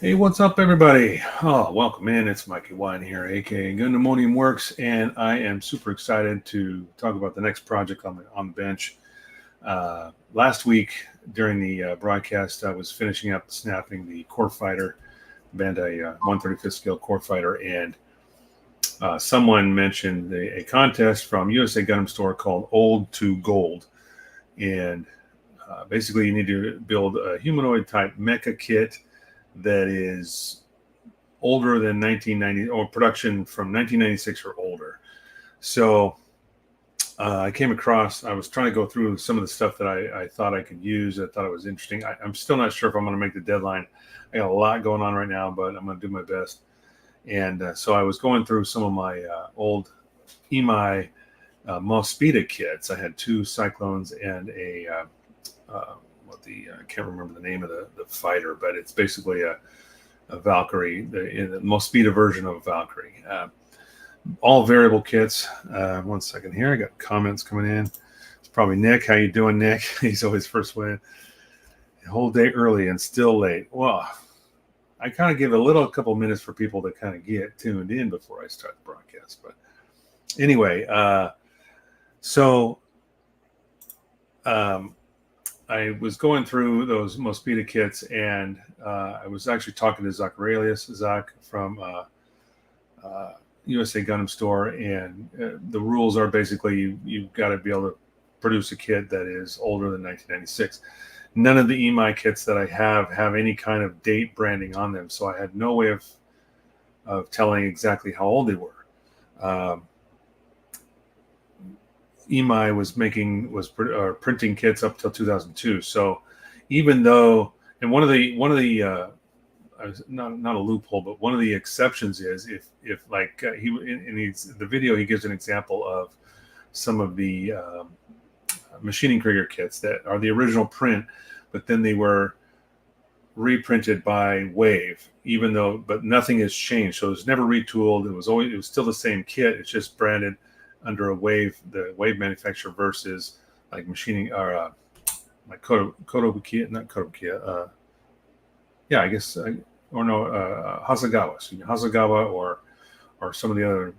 Hey, what's up, everybody? Oh, welcome in. It's Mikey Wine here, aka Gundamonium Works, and I am super excited to talk about the next project on the bench. Last week during the broadcast, I was finishing up snapping the Core Fighter, Bandai 135th scale Core Fighter, and someone mentioned a contest from USA Gundam Store called Old to Gold, and basically you need to build a humanoid type mecha kit that is older than 1990 or production from 1996 or older. So I came across, I was trying to go through some of the stuff that I thought I could use. I thought it was interesting. I'm still not sure if I'm going to make the deadline. I got a lot going on right now, but I'm going to do my best. And so I was going through some of my old EMI Mospita kits. I had two Cyclones and I can't remember the name of the fighter, but it's basically a Valkyrie, the Mospita version of a Valkyrie. All variable kits. One second here. I got comments coming in. It's probably Nick. How you doing, Nick? He's always first one in. A whole day early and still late. Well, I kind of give a couple minutes for people to kind of get tuned in before I start the broadcast. But anyway, I was going through those Mospita kits, and I was actually talking to Zach from USA Gundam Store, and the rules are basically you've got to be able to produce a kit that is older than 1996. None of the EMI kits that I have any kind of date branding on them, so I had no way of telling exactly how old they were. EMI was printing kits up till 2002. So even though, and one of the not a loophole, but one of the exceptions is if like the video, he gives an example of some of the machining Krieger kits that are the original print, but then they were reprinted by Wave, but nothing has changed. So it was never retooled. It was still the same kit. It's just branded under the Wave manufacturer versus like machining or like Kotobukiya, not Kotobukiya. Yeah, I guess Hasegawa or some of the other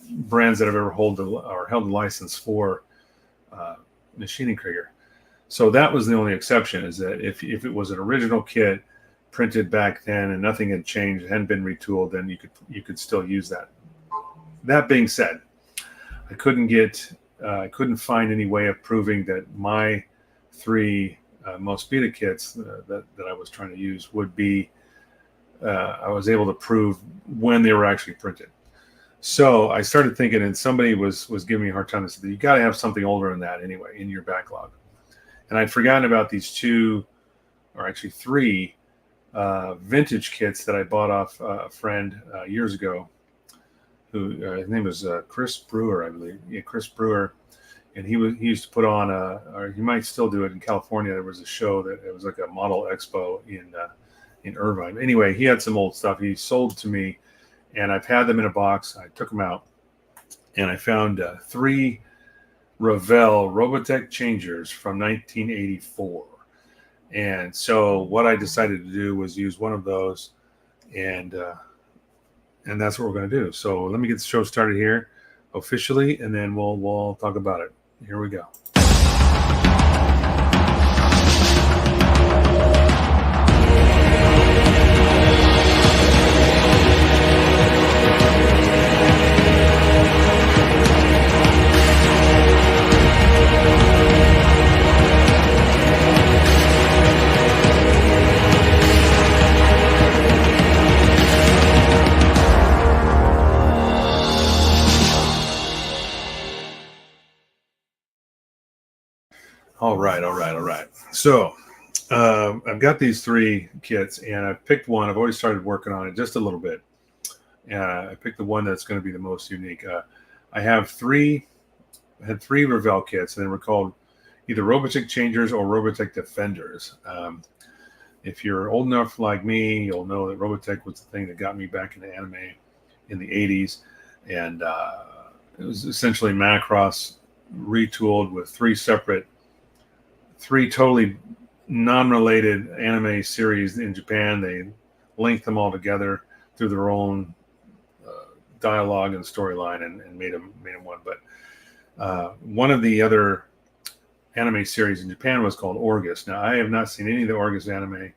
brands that have ever held a license for machining Krieger. So that was the only exception, is that if it was an original kit printed back then and nothing had changed, hadn't been retooled, then you could still use that. That being said, I couldn't find any way of proving that my three Mospita kits that I was trying to use would be, I was able to prove when they were actually printed. So I started thinking, and somebody was giving me a hard time. They said, you got to have something older than that anyway in your backlog. And I'd forgotten about these two, or actually three, vintage kits that I bought off a friend years ago, who his name was Chris Brewer, I believe. Yeah, Chris Brewer. And he used to put on or he might still do it in California. There was a show that it was like a model expo in Irvine. Anyway, he had some old stuff he sold to me, and I've had them in a box. I took them out, and I found three Revel Robotech changers from 1984. And so what I decided to do was use one of those, and that's what we're going to do. So let me get the show started here officially, and then we'll talk about it. Here we go. All right. So I've got these three kits, and I've picked one. I've already started working on it just a little bit. I picked the one that's going to be the most unique. I had three Revel kits, and they were called either Robotech Changers or Robotech Defenders. If you're old enough like me, you'll know that Robotech was the thing that got me back into anime in the 80s. And it was essentially Macross retooled with three totally non-related anime series in Japan. They linked them all together through their own dialogue and storyline, and made them one. But one of the other anime series in Japan was called Orgus. Now, I have not seen any of the Orgus anime,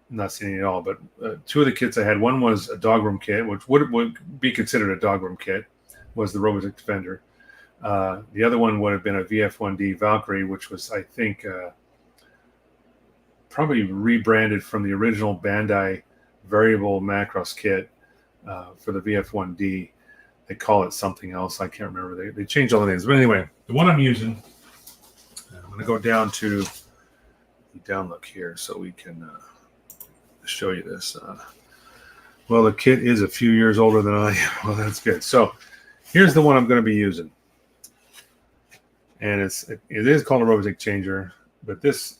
not seen any at all, but two of the kits I had, one was a dogroom kit, which would be considered a dogroom kit, was the Robotech Defender. The other one would have been a VF1D Valkyrie, which was, I think, probably rebranded from the original Bandai variable Macross kit for the VF1D. They call it something else. I can't remember. They changed all the names. But anyway, the one I'm using, I'm going to go down to the down look here so we can show you this. Well, the kit is a few years older than I am. Well, that's good. So here's the one I'm going to be using. And it is called a Robotech Changer, but this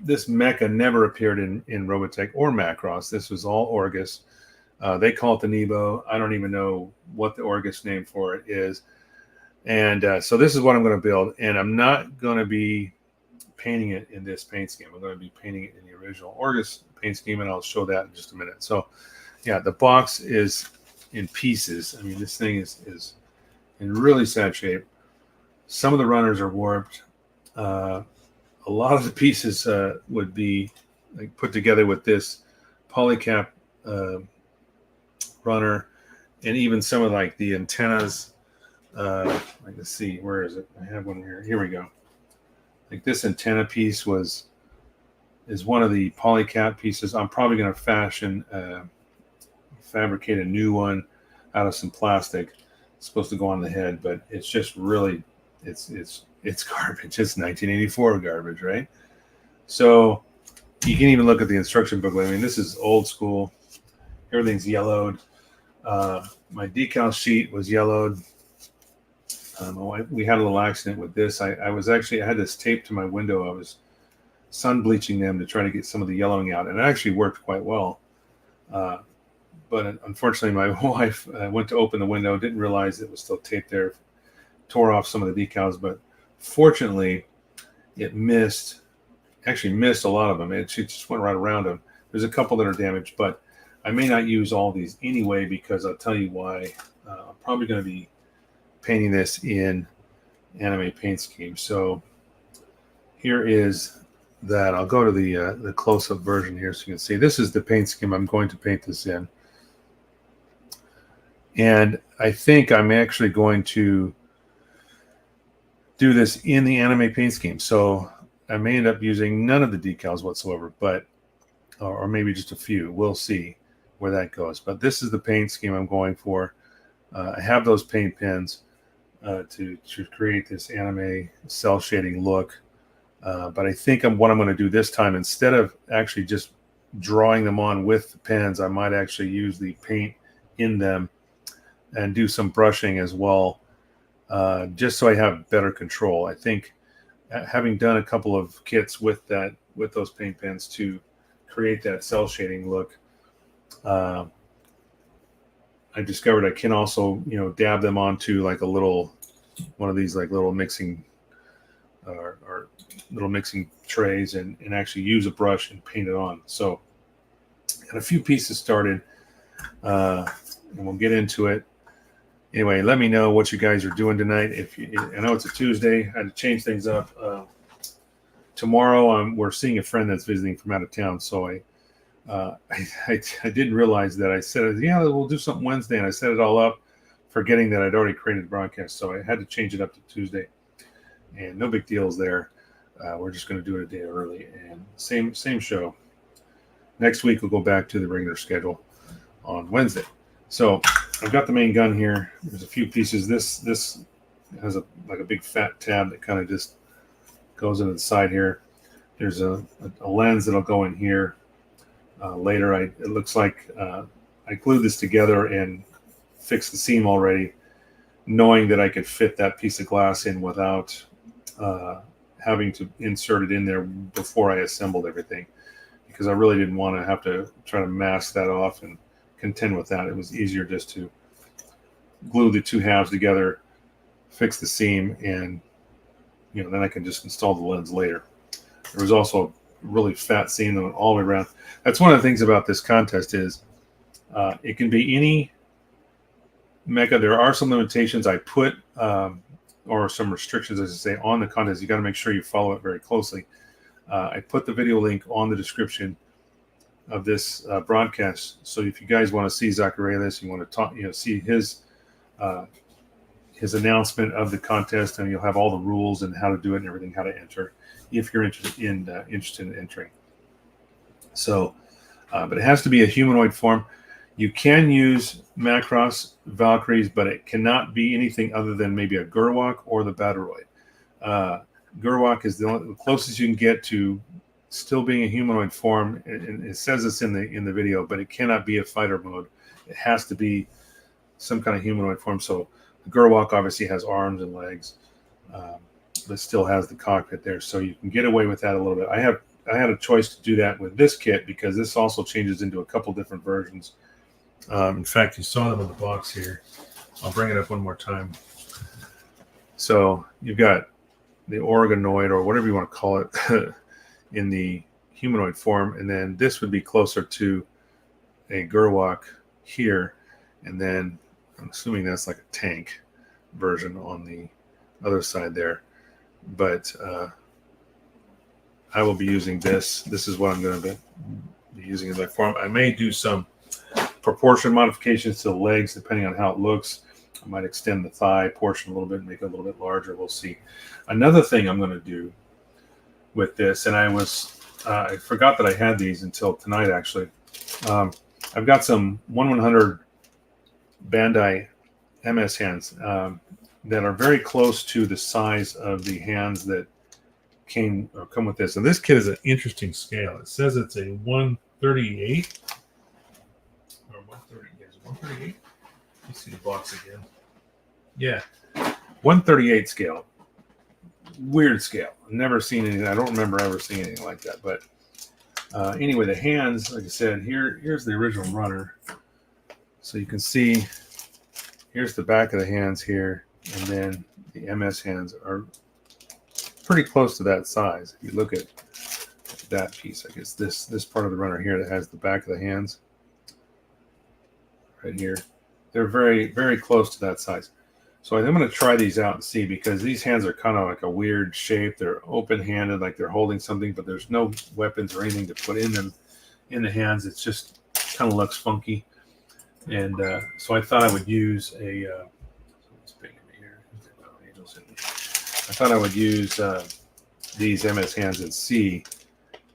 mecha never appeared in Robotech or Macross. This was all Orgus. They call it the Nebo. I don't even know what the Orgus name for it is. And so this is what I'm going to build. And I'm not going to be painting it in this paint scheme. I'm going to be painting it in the original Orgus paint scheme, and I'll show that in just a minute. So, yeah, the box is in pieces. I mean, this thing is in really sad shape. Some of the runners are warped. A lot of the pieces would be like put together with this polycap runner, and even some of like the antennas. Let's see, where is it? I have one here. Here we go. Like this antenna piece is one of the polycap pieces. I'm probably going to fabricate a new one out of some plastic. It's supposed to go on the head, but it's just really, it's garbage. It's 1984 garbage, right? So you can even look at the instruction booklet. I mean, this is old school. Everything's yellowed. My decal sheet was yellowed. We had a little accident with this. I had this taped to my window. I was sun bleaching them to try to get some of the yellowing out, and it actually worked quite well. But unfortunately, my wife went to open the window, didn't realize it was still taped there, tore off some of the decals, but fortunately, it missed a lot of them. It just went right around them. There's a couple that are damaged, but I may not use all these anyway, because I'll tell you why. I'm probably going to be painting this in anime paint scheme. So here is that. I'll go to the close-up version here so you can see. This is the paint scheme I'm going to paint this in. And I think I'm actually going to do this in the anime paint scheme. So I may end up using none of the decals whatsoever, but or maybe just a few. We'll see where that goes. But this is the paint scheme I'm going for. I have those paint pens to create this anime cell shading look. But I think what I'm going to do this time, instead of actually just drawing them on with the pens, I might actually use the paint in them and do some brushing as well, just so I have better control. I think having done a couple of kits with those paint pens to create that cell shading look, I discovered I can also, dab them onto like one of these like little mixing or little mixing trays and actually use a brush and paint it on. So got a few pieces started, and we'll get into it. Anyway, let me know what you guys are doing tonight. I know it's a Tuesday. I had to change things up. Tomorrow we're seeing a friend that's visiting from out of town, so I didn't realize that I said, yeah, we'll do something Wednesday, and I set it all up, forgetting that I'd already created the broadcast, so I had to change it up to Tuesday. And no big deals there. We're just going to do it a day early, and same show. Next week we'll go back to the regular schedule on Wednesday. So I've got the main gun here. There's a few pieces. This has a big fat tab that kind of just goes into the side here. There's a lens that'll go in here later. It looks like I glued this together and fixed the seam already, knowing that I could fit that piece of glass in without having to insert it in there before I assembled everything, because I really didn't want to have to try to mask that off and contend with that. It was easier just to glue the two halves together, fix the seam, and then I can just install the lens later. There was also really fat seam all the way around. That's one of the things about this contest is it can be any mecha. There are some limitations I put or some restrictions, as I say, on the contest. You got to make sure you follow it very closely. I put the video link on the description of this broadcast. So if you guys want to see Zacharellis, you want to talk, see his announcement of the contest, and you'll have all the rules and how to do it and everything, how to enter, if you're interested in entering. So, but it has to be a humanoid form. You can use Macross Valkyries, but it cannot be anything other than maybe a Gurwalk or the Bataroid. Gurwalk is the closest you can get to still being a humanoid form, and it says this in the video, but it cannot be a fighter mode. It has to be some kind of humanoid form. So the Gurwalk obviously has arms and legs, but still has the cockpit there. So you can get away with that a little bit. I had a choice to do that with this kit because this also changes into a couple different versions. In fact, you saw them in the box here. I'll bring it up one more time. So you've got the organoid, or whatever you want to call it, in the humanoid form, and then this would be closer to a Gurwalk here, and then I'm assuming that's like a tank version on the other side there. But I will be using this. This is what I'm going to be using in my form. I may do some proportion modifications to the legs depending on how it looks. I might extend the thigh portion a little bit, make it a little bit larger. We'll see. Another thing I'm going to do with this, and I forgot that I had these until tonight actually. I've got some 1/100 Bandai MS hands that are very close to the size of the hands that come with this. And this kit is an interesting scale. It says it's a 138 or 130. Yes, 138. Let me see the box again. Yeah, 138 scale. Weird scale. I've never seen anything. I don't remember ever seeing anything like that. But anyway, the hands, like I said, here's the original runner. So you can see, here's the back of the hands here, and then the MS hands are pretty close to that size. If you look at that piece, I guess this part of the runner here that has the back of the hands right here, they're very, very close to that size. So I'm going to try these out and see, because these hands are kind of like a weird shape. They're open-handed, like they're holding something, but there's no weapons or anything to put in them in the hands. It's just kind of looks funky. And so I thought I would use a I thought I would use these MS hands and see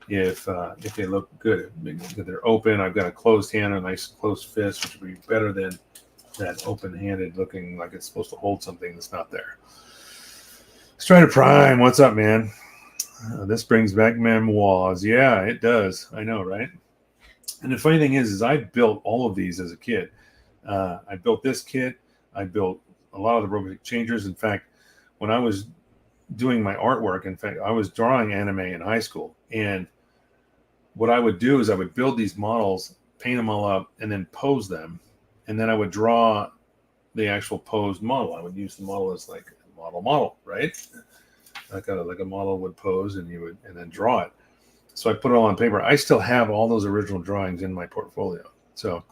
if they look good. If they're open, I've got a closed hand, a nice closed fist, which would be better than that open-handed looking like it's supposed to hold something that's not there. Strider Prime, what's up, man? This brings back memoirs. Yeah, it does. I know, right? And the funny thing is I built all of these as a kid. I built this kit. I built a lot of the Robotech changers. In fact, when I was doing my artwork, in fact, I was drawing anime in high school. And what I would do is I would build these models, paint them all up, and then pose them. And then I would draw the actual posed model. I would use the model as like a model, right? Like a model would pose, and then draw it. So I put it all on paper. I still have all those original drawings in my portfolio. So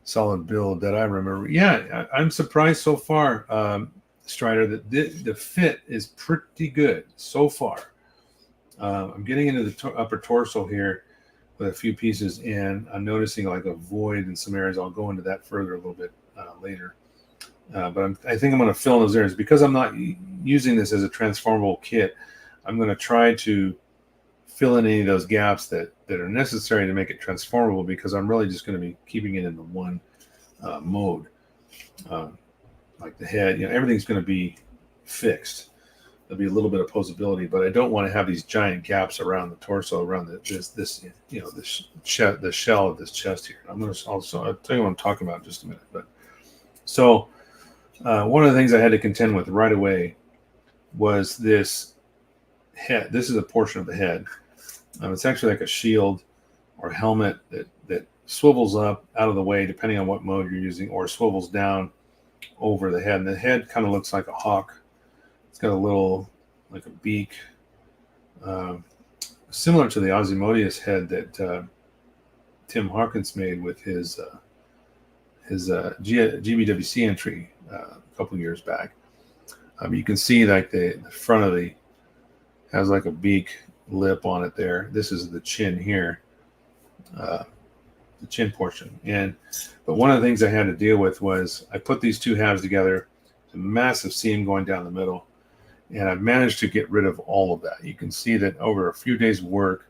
solid build that I remember. Yeah, I'm surprised so far, Strider, that the fit is pretty good so far. I'm getting into the upper torso here with a few pieces, and I'm noticing like a void in some areas. I'll go into that further a little bit later. But I think I'm going to fill in those areas. Because I'm not using this as a transformable kit, I'm going to try to fill in any of those gaps that are necessary to make it transformable, because I'm really just going to be keeping it in the one mode. Like the head, everything's going to be fixed. There'll be a little bit of posability, but I don't want to have these giant gaps around the torso, around the shell of this chest here. I'll tell you what I'm talking about in just a minute. But so one of the things I had to contend with right away was this head. This is a portion of the head. It's actually like a shield or helmet that swivels up out of the way, depending on what mode you're using, or swivels down over the head. And the head kind of looks like a hawk. It's got a little, like a beak. similar to the Ozymandias head that Tim Hawkins made with his GBWC entry a couple years back. You can see like the front of the has like a beak lip on it there. This is the chin here, the chin portion. But one of the things I had to deal with was I put these two halves together, a massive seam going down the middle, and I've managed to get rid of all of that. You can see that over a few days' work,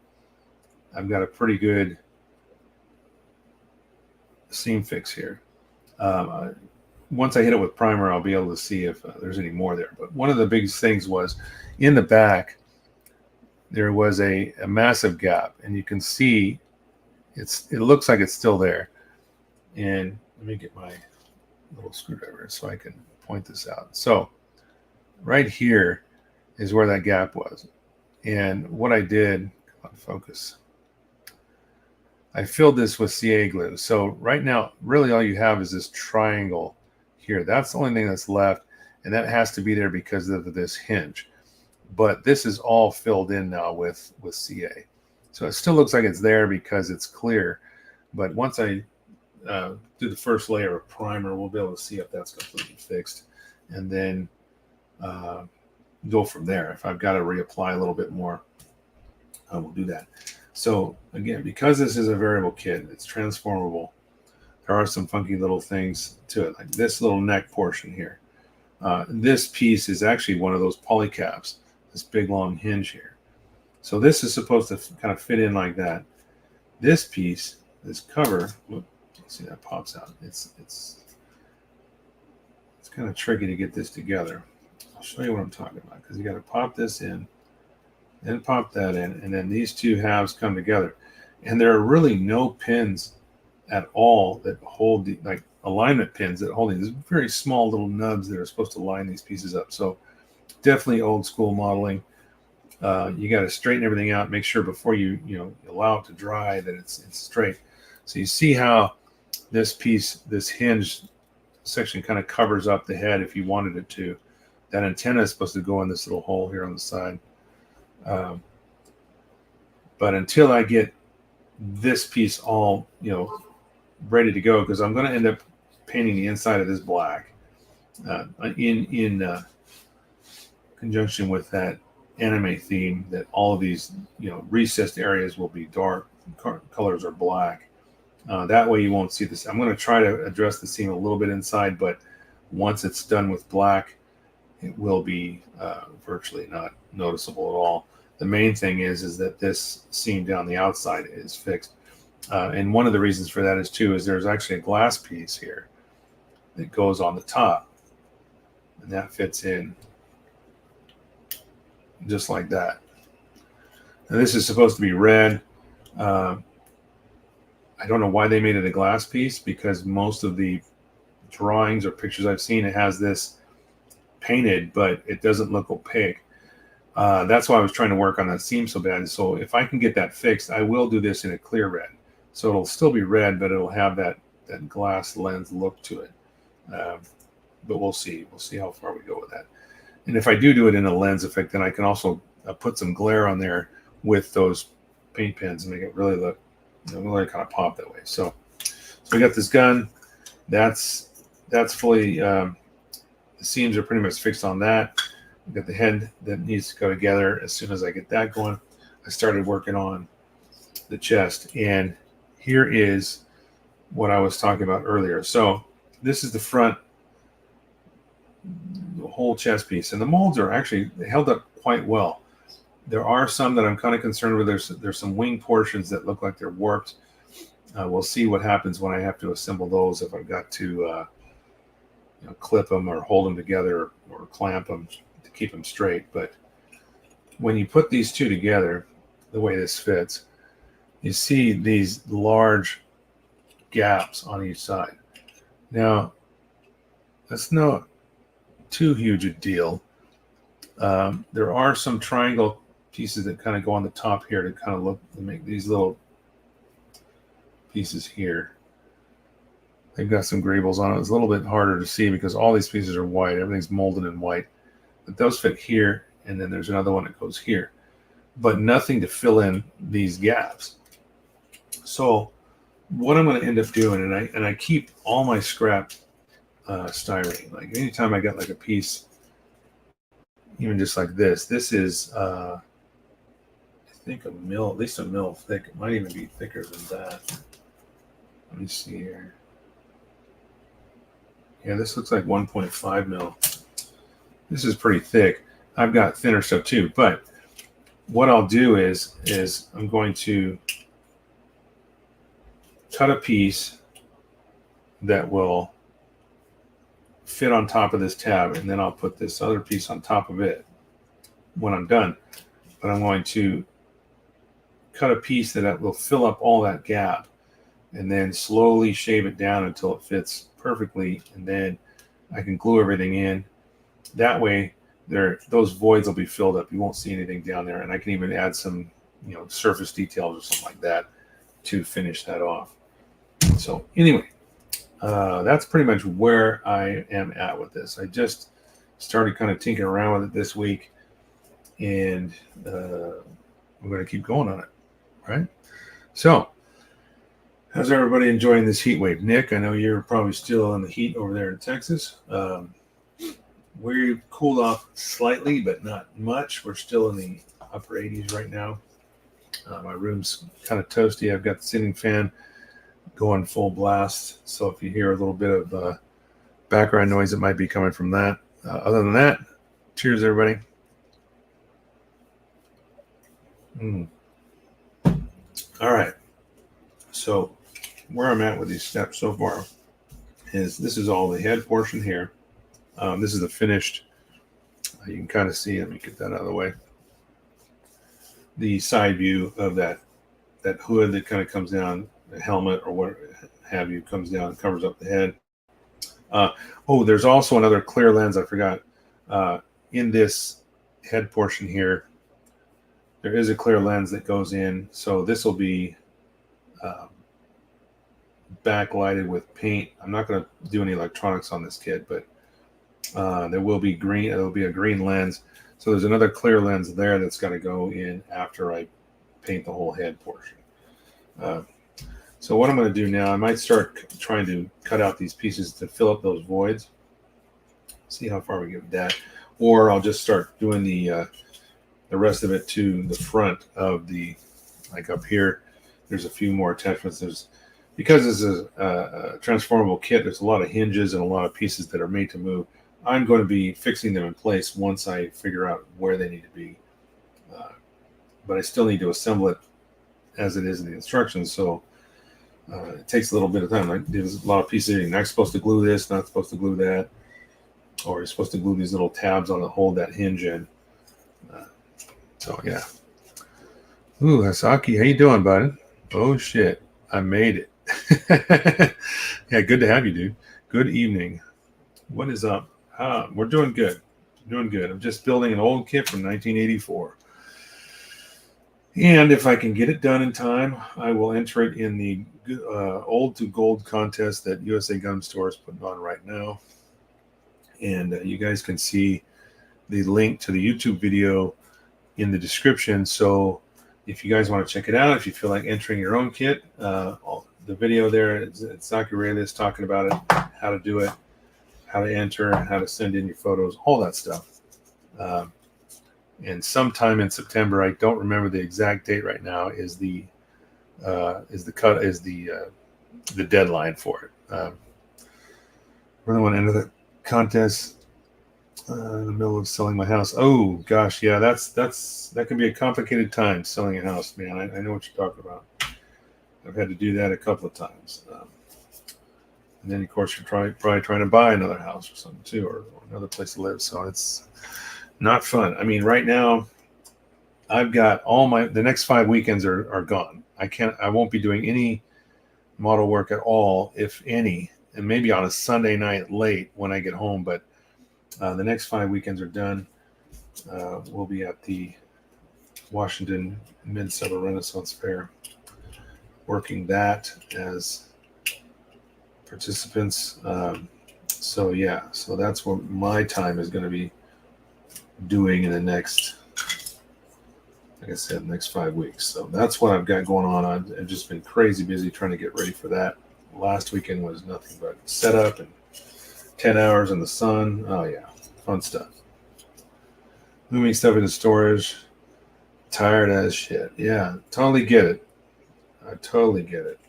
I've got a pretty good seam fix here. Once I hit it with primer, I'll be able to see if there's any more there. But one of the biggest things was in the back, there was a massive gap, and you can see it looks like it's still there. And let me get my little screwdriver so I can point this out. So right here is where that gap was. And what I did, come on, focus. I filled this with CA glue. So right now, really all you have is this triangle here. That's the only thing that's left, and that has to be there because of this hinge. But this is all filled in now with CA. So it still looks like it's there because it's clear. But once I do the first layer of primer, we'll be able to see if that's completely fixed. And then go from there. If I've got to reapply a little bit more, I will do that. So again, because this is a variable kit, it's transformable, there are some funky little things to it, like this little neck portion here. This piece is actually one of those polycaps, this big long hinge here. So this is supposed to kind of fit in like that. This piece, this cover, see that pops out. It's kind of tricky to get this together. I'll show you what I'm talking about, because you got to pop this in, then pop that in, and then these two halves come together. And there are really no pins at all that hold the, like alignment pins that hold these very small little nubs that are supposed to line these pieces up. So definitely old school modeling. You got to straighten everything out, make sure before you allow it to dry that it's straight. So you see how this piece, this hinge section, kind of covers up the head if you wanted it to. That antenna is supposed to go in this little hole here on the side. But until I get this piece all ready to go, because I'm going to end up painting the inside of this black in conjunction with that anime theme, that all of these recessed areas will be dark colors are black. That way you won't see this. I'm going to try to address the seam a little bit inside, but once it's done with black, it will be virtually not noticeable at all. The main thing is that this seam down the outside is fixed. And one of the reasons for that is there's actually a glass piece here that goes on the top, and that fits in just like that. Now this is supposed to be red. I don't know why they made it a glass piece, because most of the drawings or pictures I've seen, it has this painted, but it doesn't look opaque. That's why I was trying to work on that seam so bad. So if I can get that fixed, I will do this in a clear red. So it'll still be red, but it'll have that glass lens look to it. But we'll see. We'll see how far we go with that. And if I do it in a lens effect, then I can also put some glare on there with those paint pens and make it really look, really kind of pop that way. So we got this gun. That's fully, the seams are pretty much fixed on that. We've got the head that needs to go together. As soon as I get that going, I started working on the chest. And here is what I was talking about earlier. So this is the front, the whole chest piece. And the molds are actually held up quite well. There are some that I'm kind of concerned with. There's some wing portions that look like they're warped. We'll see what happens when I have to assemble those, if I've got to clip them or hold them together or clamp them to keep them straight. But when you put these two together, the way this fits, you see these large gaps on each side. Now, that's not too huge a deal. There are some triangle pieces that kind of go on the top here to kind of look to make these little pieces here. They've got some greebles on it. It's a little bit harder to see because all these pieces are white. Everything's molded in white. But those fit here, and then there's another one that goes here. but nothing to fill in these gaps. So what I'm going to end up doing, and I keep all my scrap styrene. Like anytime I get like a piece, even just like this is I think a mil, at least a mil thick. It might even be thicker than that. Let me see here. Yeah, this looks like 1.5 mil. This is pretty thick. I've got thinner stuff too, but what I'll do is I'm going to cut a piece that will fit on top of this tab, and then I'll put this other piece on top of it when I'm done. But I'm going to cut a piece that will fill up all that gap, and then slowly shave it down until it fits perfectly, and then I can glue everything in. That way those voids will be filled up. You won't see anything down there, and I can even add some surface details or something like that to finish that off. So anyway, that's pretty much where I am at with this. I just started kind of tinkering around with it this week, and I'm going to keep going on it, right? So how's everybody enjoying this heat wave? Nick, I know you're probably still in the heat over there in Texas. We've cooled off slightly, but not much. We're still in the upper 80s right now. My room's kind of toasty. I've got the ceiling fan going full blast. So if you hear a little bit of background noise, it might be coming from that. Other than that, cheers, everybody. All right. So where I'm at with these steps so far is this is all the head portion here. This is the finished. You can kind of see. Let me get that out of the way. The side view of that hood that kind of comes down, the helmet or what have you, comes down and covers up the head. There's also another clear lens I forgot. In this head portion here, there is a clear lens that goes in. So this will be backlighted with paint. I'm not going to do any electronics on this kit, but there will be green. There will be a green lens. So there's another clear lens there that's got to go in after I paint the whole head portion. So what I'm going to do now, I might start trying to cut out these pieces to fill up those voids. See how far we get with that. Or I'll just start doing the rest of it to the front of the, like up here, there's a few more attachments. Because this is a transformable kit, there's a lot of hinges and a lot of pieces that are made to move. I'm going to be fixing them in place once I figure out where they need to be. But I still need to assemble it as it is in the instructions. So it takes a little bit of time. Like, there's a lot of pieces. You're not supposed to glue this, not supposed to glue that. Or you're supposed to glue these little tabs on to hold that hinge in. So, yeah. Ooh, Hasaki, how you doing, bud? Oh, shit. I made it. Yeah, good to have you, dude. Good evening. What is up? We're doing good. Doing good. I'm just building an old kit from 1984. And if I can get it done in time, I will enter it in the Old to Gold contest that USA Gun Store is putting on right now. And you guys can see the link to the YouTube video in the description. So if you guys want to check it out, if you feel like entering your own kit, the video there, it's Zaki Reyes talking about it, how to do it, how to enter, how to send in your photos, all that stuff. And sometime in September, I don't remember the exact date right now, is the deadline for it. Really want to enter the contest in the middle of selling my house. Oh gosh, yeah, that can be a complicated time selling a house, man. I know what you're talking about. I've had to do that a couple of times. And then, of course, you're probably trying to buy another house or something too, or another place to live. So it's not fun. I mean, right now, I've got the next 5 weekends are gone. I won't be doing any model work at all, if any, and maybe on a Sunday night late when I get home. But the next 5 weekends are done. We'll be at the Washington Midsummer Renaissance Fair, working that as participants. So that's what my time is going to be doing in the next like I said, the next 5 weeks. So that's what I've got going on. I've just been crazy busy trying to get ready for that. Last weekend was nothing but setup and 10 hours in the sun. Oh, yeah, fun stuff. Moving stuff into storage. Tired as shit. Yeah, totally get it. I totally get it.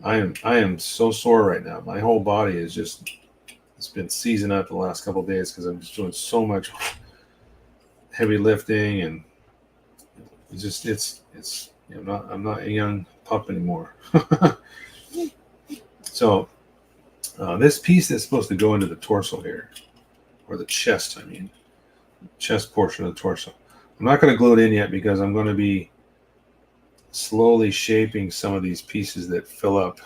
I am so sore right now. My whole body is just, it's been seizing up the last couple of days because I'm just doing so much heavy lifting, and it's I'm not a young pup anymore. So this piece that's supposed to go into the torso here, or the chest, chest portion of the torso. I'm not going to glue it in yet because I'm going to be slowly shaping some of these pieces that fill up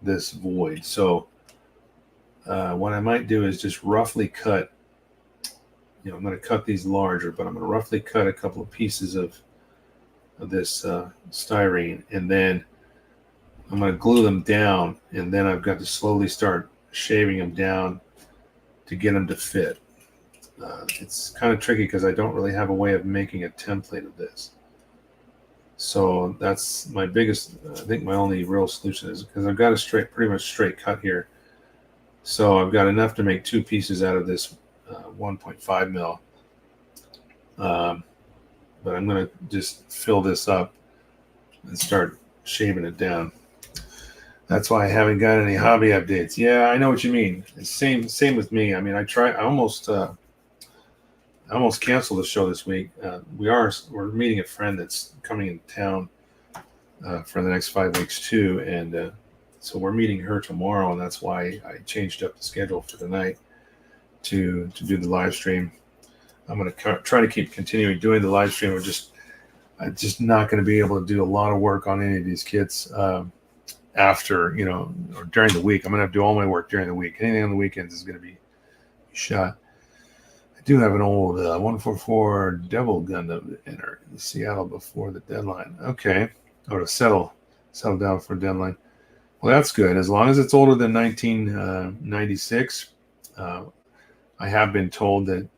this void. So what I might do is just roughly cut, I'm going to cut these larger, but I'm going to roughly cut a couple of pieces of this styrene, and then I'm going to glue them down, and then I've got to slowly start shaving them down to get them to fit. It's kind of tricky because I don't really have a way of making a template of this. So that's my biggest, I think my only real solution is because I've got a pretty much straight cut here. So I've got enough to make two pieces out of this 1.5 mil. But I'm going to just fill this up and start shaving it down. That's why I haven't got any hobby updates. Yeah, I know what you mean. It's same with me. I mean, I almost canceled the show this week. We're meeting a friend that's coming in town for the next 5 weeks too, and so we're meeting her tomorrow, and that's why I changed up the schedule for tonight to do the live stream. I'm going to try to keep continuing doing the live stream. I'm just not going to be able to do a lot of work on any of these kits after, or during the week. I'm going to have to do all my work during the week. Anything on the weekends is going to be shot. I do have an old 144 Devil Gundam in Seattle before the deadline. Okay. Or to settle down for deadline. Well, that's good. As long as it's older than 1996, I have been told that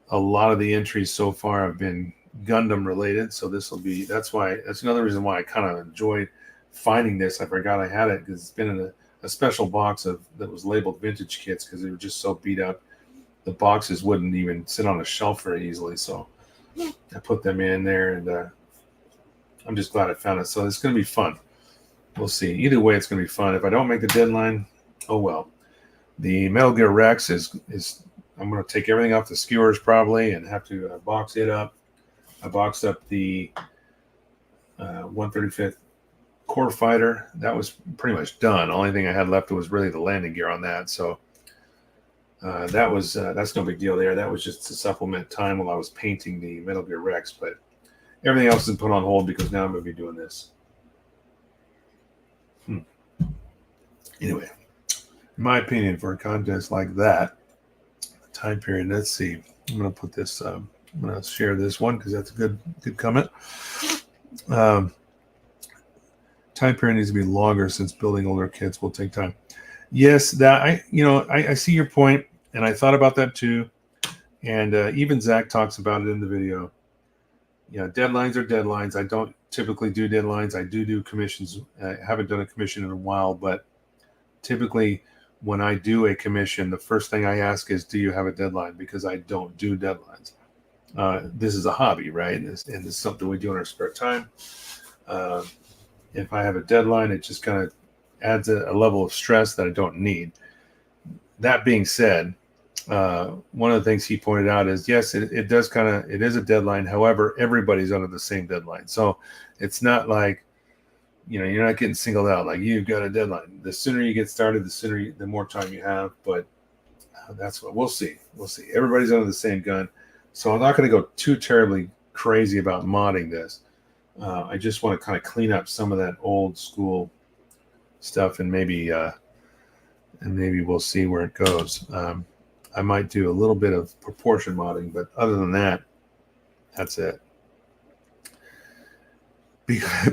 a lot of the entries so far have been Gundam related. So that's another reason why I kind of enjoyed finding this. I forgot I had it because it's been in a special box that was labeled vintage kits because they were just so beat up. The boxes wouldn't even sit on a shelf very easily. So I put them in there, and I'm just glad I found it. So it's going to be fun. We'll see. Either way, it's going to be fun. If I don't make the deadline, oh well. The Metal Gear Rex is I'm going to take everything off the skewers probably and have to box it up. I boxed up the 135th Core Fighter. That was pretty much done. The only thing I had left was really the landing gear on that. So that's no big deal there. That was just to supplement time while I was painting the Metal Gear Rex. But everything else is put on hold because now I'm going to be doing this. Anyway, in my opinion, for a contest like that, time period, let's see. I'm going to put this, I'm going to share this one because that's a good comment. Time period needs to be longer since building older kits will take time. Yes, that I see your point, and I thought about that too. And even Zach talks about it in the video. Deadlines are deadlines. I don't typically do deadlines. I do commissions. I haven't done a commission in a while, but typically when I do a commission, the first thing I ask is, do you have a deadline? Because I don't do deadlines. This is a hobby, right? And it's something we do in our spare time. If I have a deadline, it just kind of adds a level of stress that I don't need. That being said, one of the things he pointed out is, yes, it is a deadline. However, everybody's under the same deadline. So it's not like, you're not getting singled out. Like, you've got a deadline. The sooner you get started, the more time you have. But that's what we'll see. Everybody's under the same gun. So I'm not going to go too terribly crazy about modding this. I just want to kind of clean up some of that old school stuff, and maybe we'll see where it goes. I might do a little bit of proportion modding, but other than that, that's it.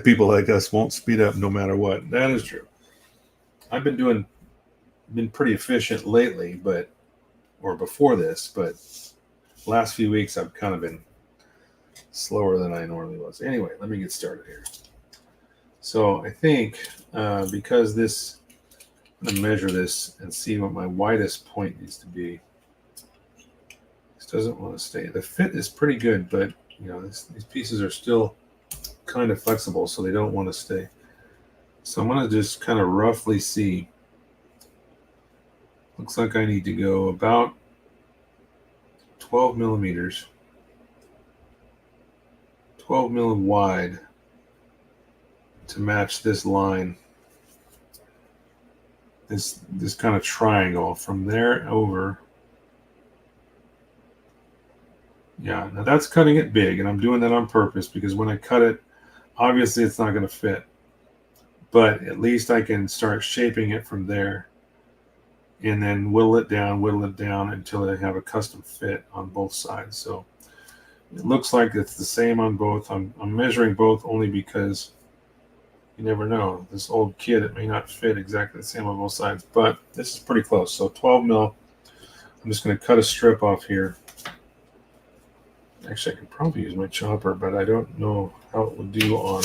People like us won't speed up no matter what. That is true. I've been pretty efficient lately, or before this, but last few weeks I've kind of been slower than I normally was. Anyway, let me get started here. So I think because this, I'm going to measure this and see what my widest point needs to be. This doesn't want to stay. The fit is pretty good, but these pieces are still kind of flexible, so they don't want to stay. So I'm going to just kind of roughly see. Looks like I need to go about 12 millimeters, 12 mil wide to match this line, this kind of triangle from there over. Yeah, now that's cutting it big, and I'm doing that on purpose because when I cut it, obviously it's not going to fit. But at least I can start shaping it from there and then whittle it down until I have a custom fit on both sides. So it looks like it's the same on both. I'm measuring both only because you never know. This old kit, it may not fit exactly the same on both sides, but this is pretty close. So 12 mil. I'm just going to cut a strip off here. Actually, I could probably use my chopper, but I don't know how it would do on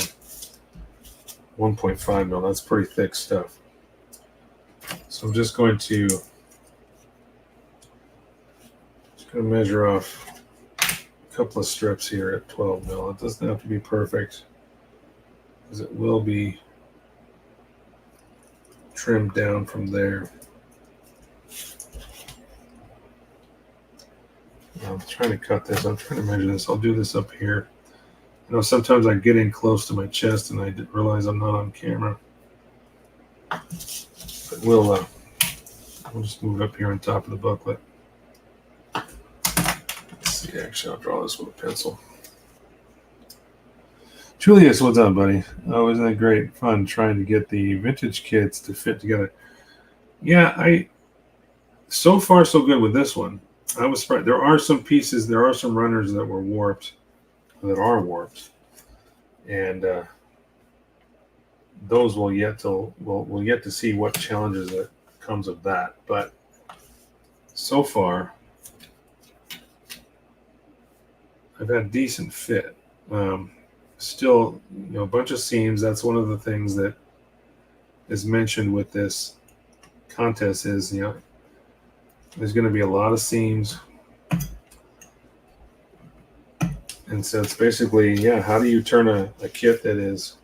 1.5 mil. That's pretty thick stuff. So I'm just going to measure off a couple of strips here at 12 mil. It doesn't have to be perfect, because it will be trimmed down from there. I'm trying to cut this. I'm trying to measure this. I'll do this up here. Sometimes I get in close to my chest and I realize I'm not on camera. But we'll just move it up here on top of the booklet. Let's see. Actually, I'll draw this with a pencil. Julius, what's up, buddy? Oh, isn't that great fun trying to get the vintage kits to fit together? Yeah, so far so good with this one. I was surprised. There are some pieces, there are some runners that were warped, and those we'll yet to see what challenges that comes of that. But so far, I've had decent fit. Still, a bunch of seams. That's one of the things that is mentioned with this contest is, there's going to be a lot of seams. And so it's basically, how do you turn a kit that is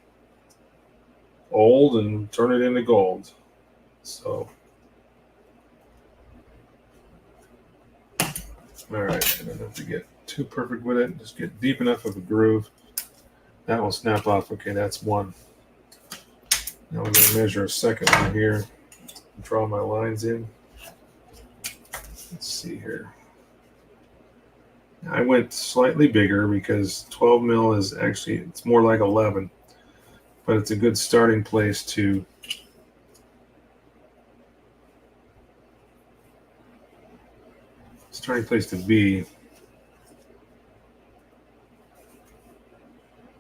old and turn it into gold? So, all right, I don't have to get too perfect with it. Just get deep enough of a groove. That will snap off. Okay, that's one. Now I'm going to measure a second one here. Draw my lines in. Let's see here. I went slightly bigger because 12 mil is actually, it's more like 11, but it's a good starting place to be,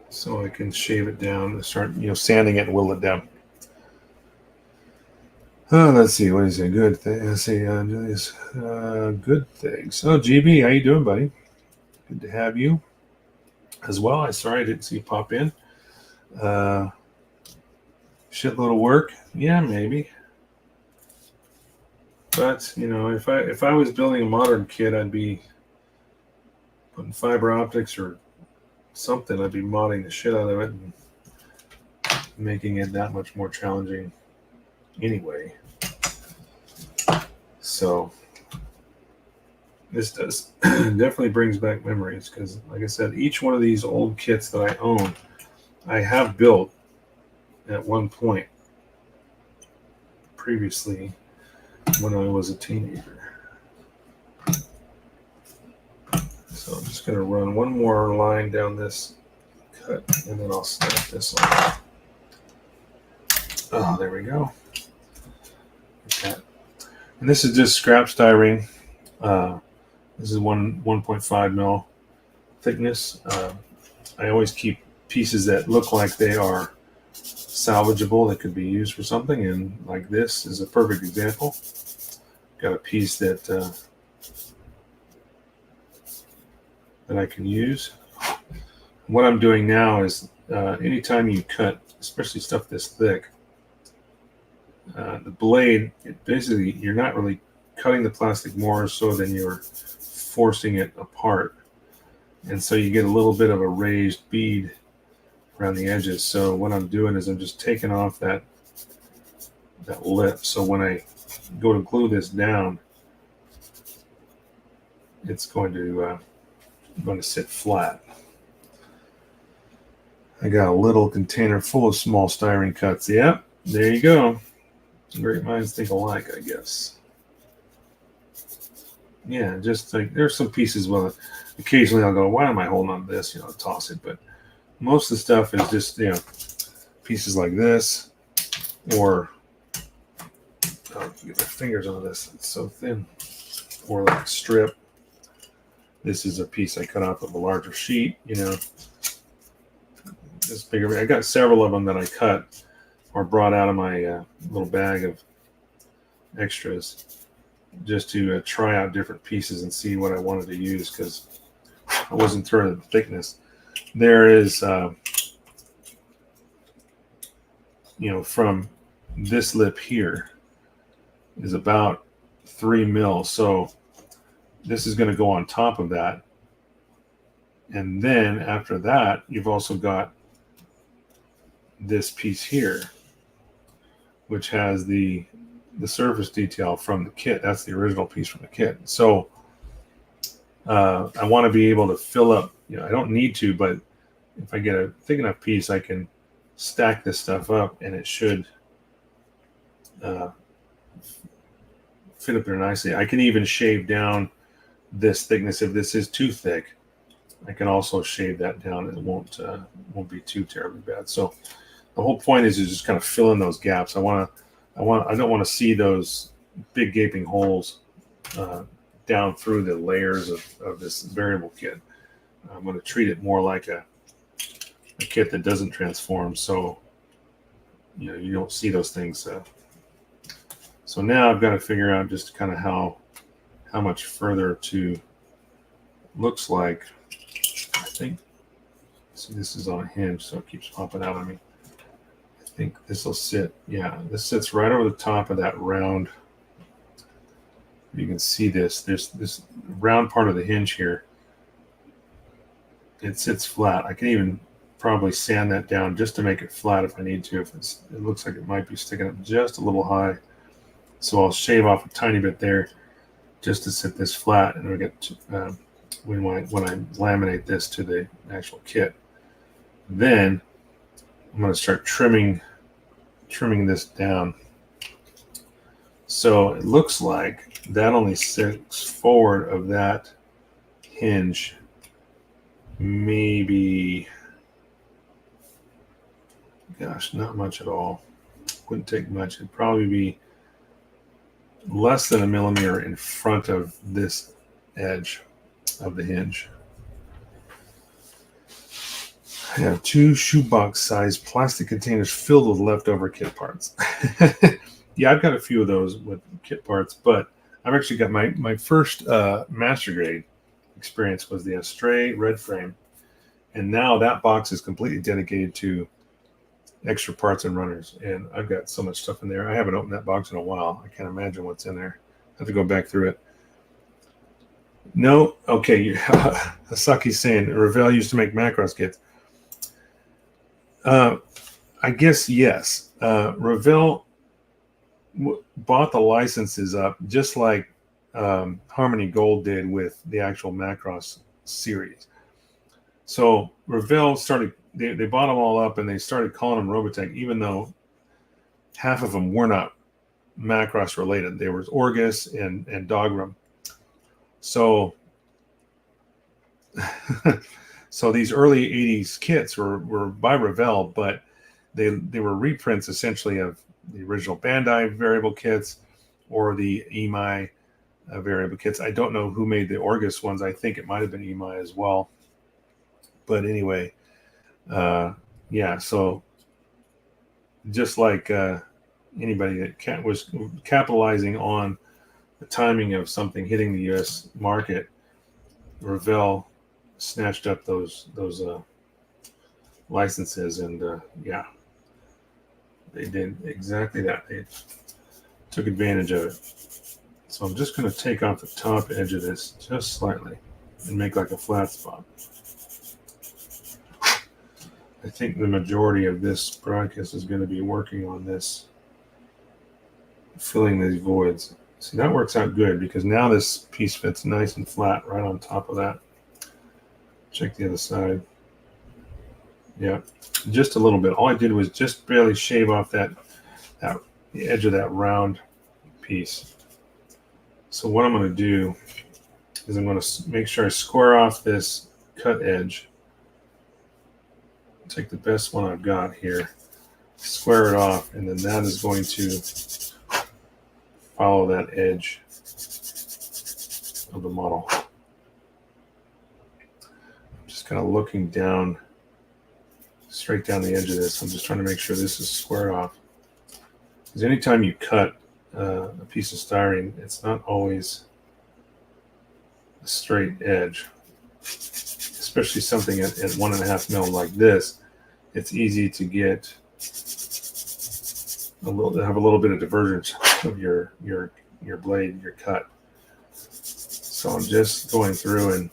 so I can shave it down and start, sanding it and whittle it down. Let's see. What do you say? Good thing. Let's see. Good things. Oh, GB, how you doing, buddy? Good to have you as well. I'm sorry I didn't see you pop in. Shitload of work. Yeah, maybe. But if I was building a modern kit, I'd be putting fiber optics or something. I'd be modding the shit out of it and making it that much more challenging anyway. So this does definitely brings back memories because, like I said, each one of these old kits that I own, I have built at one point previously when I was a teenager. So I'm just going to run one more line down this cut and then I'll snap this off. Oh, there we go. Okay. And this is just scrap styrene. This is 1.5 mil thickness. I always keep pieces that look like they are salvageable, that could be used for something, and like this is a perfect example. Got a piece that I can use. what I'm doing now is anytime you cut, especially stuff this thick, the blade, basically you're not really cutting the plastic more so than you're forcing it apart. And so you get a little bit of a raised bead around the edges. So what I'm doing is I'm just taking off that lip. So when I go to glue this down, it's going to sit flat. I got a little container full of small styrene cuts. Yep, there you go. Great minds think alike, I guess. Yeah, just like there's some pieces where occasionally I'll go, why am I holding on to this? I'll toss it. But most of the stuff is just, pieces like this, or get my fingers on this. It's so thin. Or like a strip. This is a piece I cut off of a larger sheet, This bigger. I got several of them that I cut or brought out of my little bag of extras just to try out different pieces and see what I wanted to use, because I wasn't throwing the thickness. There is, from this lip here is about 3 mil. So this is going to go on top of that. And then after that, you've also got this piece here, which has the surface detail from the kit. That's the original piece from the kit. So I want to be able to fill up, I don't need to, but if I get a thick enough piece, I can stack this stuff up and it should fit up there nicely. I can even shave down this thickness. If this is too thick, I can also shave that down and it won't be too terribly bad. So the whole point is just kind of fill in those gaps. I don't want to see those big gaping holes down through the layers of this variable kit. I'm going to treat it more like a kit that doesn't transform, so you don't see those things. So now I've got to figure out just kind of how much further to looks like. I think, see, this is on a hinge, so it keeps popping out on me. I think this will sit, this sits right over the top of that round. You can see this round part of the hinge here. It sits flat. I can even probably sand that down just to make it flat if I need to. If it looks like it might be sticking up just a little high. So I'll shave off a tiny bit there just to sit this flat, and I'll get when I laminate this to the actual kit. Then I'm going to start trimming this down. So it looks like that only sits forward of that hinge maybe, gosh, not much at all. Wouldn't take much. It'd probably be less than a millimeter in front of this edge of the hinge. I have 2 shoebox-sized plastic containers filled with leftover kit parts. Yeah, I've got a few of those with kit parts, but I've actually got my first master grade experience was the Astray red frame, and now that box is completely dedicated to extra parts and runners, and I've got so much stuff in there. I haven't opened that box in a while. I can't imagine what's in there. I have to go back through it. No, okay. Hasaki's saying Revel used to make Macross kits. I guess yes. Revel bought the licenses up just like Harmony Gold did with the actual Macross series. So Revel started. They bought them all up and they started calling them Robotech, even though half of them were not Macross related. There was Orgus and Dogram. So, so these early 80s kits were by Revel, but they were reprints essentially of the original Bandai variable kits or the EMI variable kits. I don't know who made the Orgus ones. I think it might have been EMI as well. But anyway, yeah, so just like anybody that was capitalizing on the timing of something hitting the U.S. market, Revel snatched up those licenses, and yeah, they did exactly that. They took advantage of it. So I'm just going to take off the top edge of this just slightly and make like a flat spot. I think the majority of this broadcast is going to be working on this, filling these voids. See, that works out good because now this piece fits nice and flat right on top of that. Check the other side. Yeah, just a little bit. All I did was just barely shave off the edge of that round piece. So what I'm going to do is I'm going to make sure I square off this cut edge. Take the best one I've got here, square it off, and then that is going to follow that edge of the model. I'm just kind of looking down, straight down the edge of this. I'm just trying to make sure this is squared off. Because anytime you cut a piece of styrene, it's not always a straight edge. Especially something at 1.5 mil like this, it's easy to get have a little bit of divergence of your blade, your cut. So I'm just going through and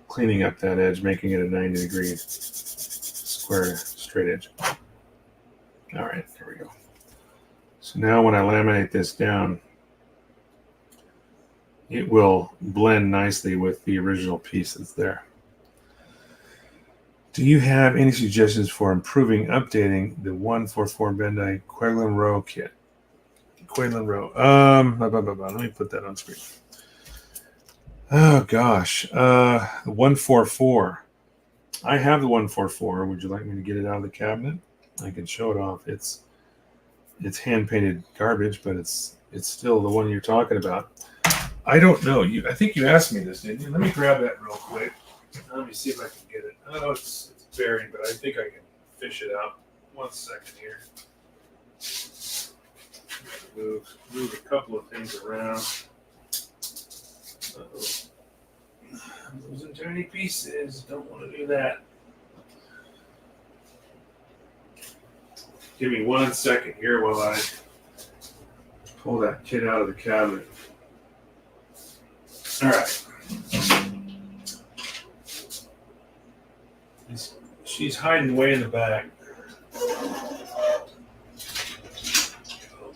cleaning up that edge, making it a 90-degree square straight edge. All right, there we go. So now when I laminate this down, it will blend nicely with the original piece that's there. Do you have any suggestions for improving, updating the 144 Bandai Quaglin Row kit? Quaglin Row. Let me put that on screen. Oh gosh, 144. I have the 144. Would you like me to get it out of the cabinet? I can show it off. It's hand painted garbage, but it's still the one you're talking about. I don't know. I think you asked me this, didn't you? Let me grab that real quick. Let me see if I can get it. Oh, it's buried, but I think I can fish it out. 1 second here. Move a couple of things around. Uh-oh. I'm losing tiny pieces. Don't want to do that. Give me 1 second here while I pull that kit out of the cabinet. All right. She's hiding way in the back. Oh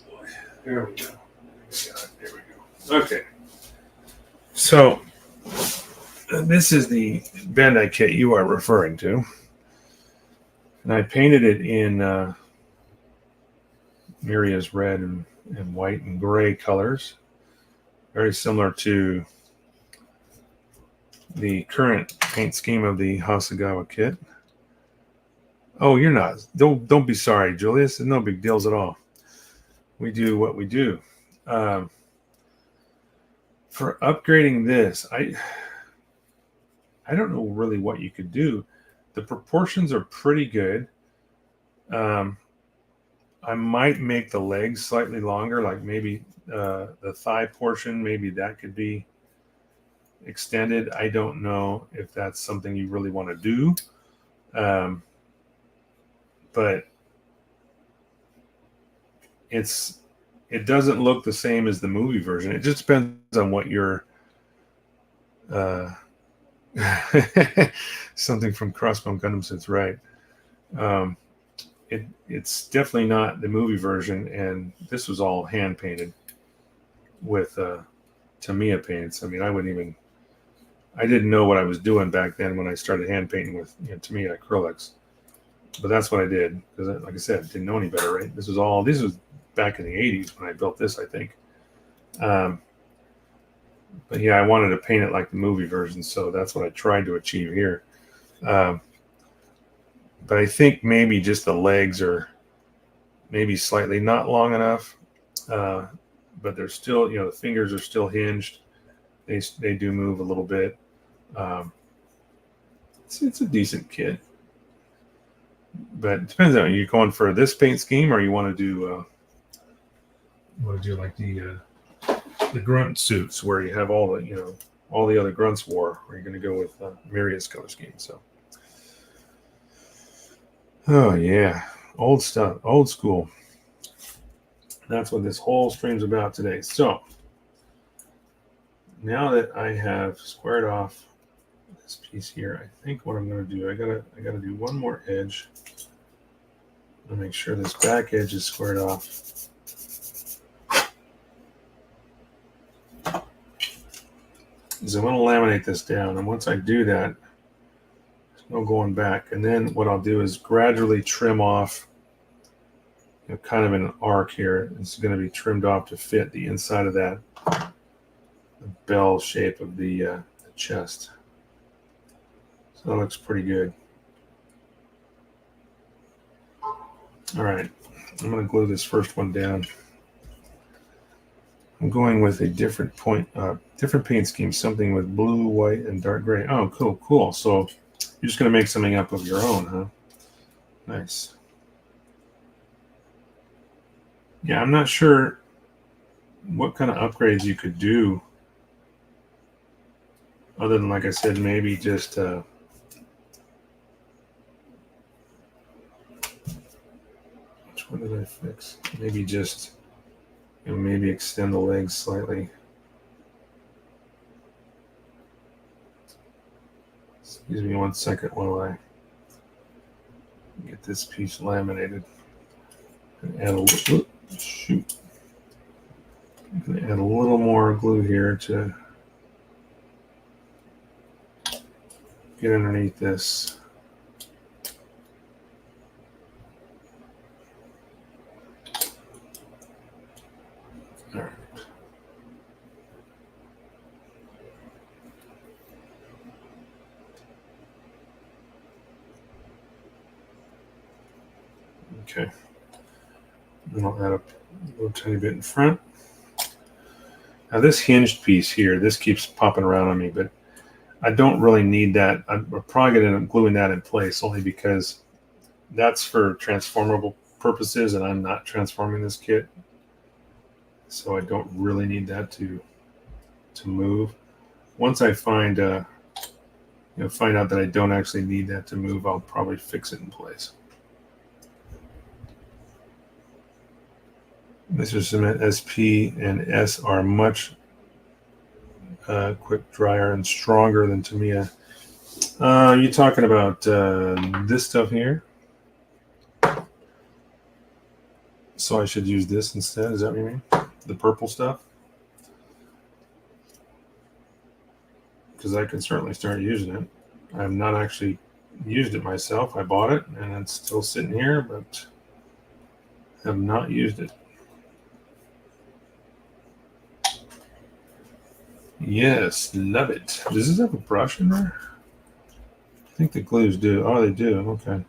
boy. There we go. There we go. Okay. So this is the Bandai kit you are referring to. And I painted it in Miria's red and white and gray colors. Very similar to the current paint scheme of the Hasegawa kit. Oh, you're not. Don't be sorry, Julius. There's no big deals at all. We do what we do. For upgrading this, I don't know really what you could do. The proportions are pretty good. I might make the legs slightly longer, like maybe the thigh portion, maybe that could be extended. I don't know if that's something you really want to do. But it doesn't look the same as the movie version. It just depends on what your something from Crossbone Gundam says, right. It's definitely not the movie version, and this was all hand painted with Tamiya paints. I mean, I didn't know what I was doing back then when I started hand painting with Tamiya acrylics. But that's what I did because, like I said, didn't know any better, right? This was back in the 80s when I built this, I think. But yeah, I wanted to paint it like the movie version, so that's what I tried to achieve here. But I think maybe just the legs are maybe slightly not long enough, but they're still, the fingers are still hinged. They do move a little bit. It's a decent kit. But it depends on, are you going for this paint scheme or you want to do like the grunt suits where you have all the other grunts wore, or you're going to go with Miria's color scheme. So Oh yeah, old stuff, old school. That's what this whole stream's about today. So now that I have squared off this piece here, I think what I'm going to do, I gotta do one more edge to make sure this back edge is squared off. Is I'm going to laminate this down, and once I do that, there's no going back. And then what I'll do is gradually trim off, kind of in an arc here. It's going to be trimmed off to fit the inside of that bell shape of the chest. So that looks pretty good. All right, I'm going to glue this first one down. I'm going with a different paint scheme, something with blue, white, and dark gray. Oh, cool. So you're just going to make something up of your own, huh? Nice. Yeah, I'm not sure what kind of upgrades you could do other than, like I said, maybe just which one did I fix? Maybe just maybe extend the legs slightly. Excuse me 1 second while I get this piece laminated. And add a little more glue here to get underneath this. All right. Okay. And I'll add a little tiny bit in front. Now this hinged piece here, this keeps popping around on me, but I don't really need that. I'm probably going to end up gluing that in place only because that's for transformable purposes, and I'm not transforming this kit, so I don't really need that to move. Once I find out that I don't actually need that to move, I'll probably fix it in place. Mr. Cement SP and S are much quick drier and stronger than Tamiya. You talking about this stuff here? So I should use this instead? Is that what you mean? The purple stuff? Because I can certainly start using it. I have not actually used it myself. I bought it and it's still sitting here, but have not used it. Yes, love it. Does this have a brush in there? I think the glues do. Oh, they do. Okay.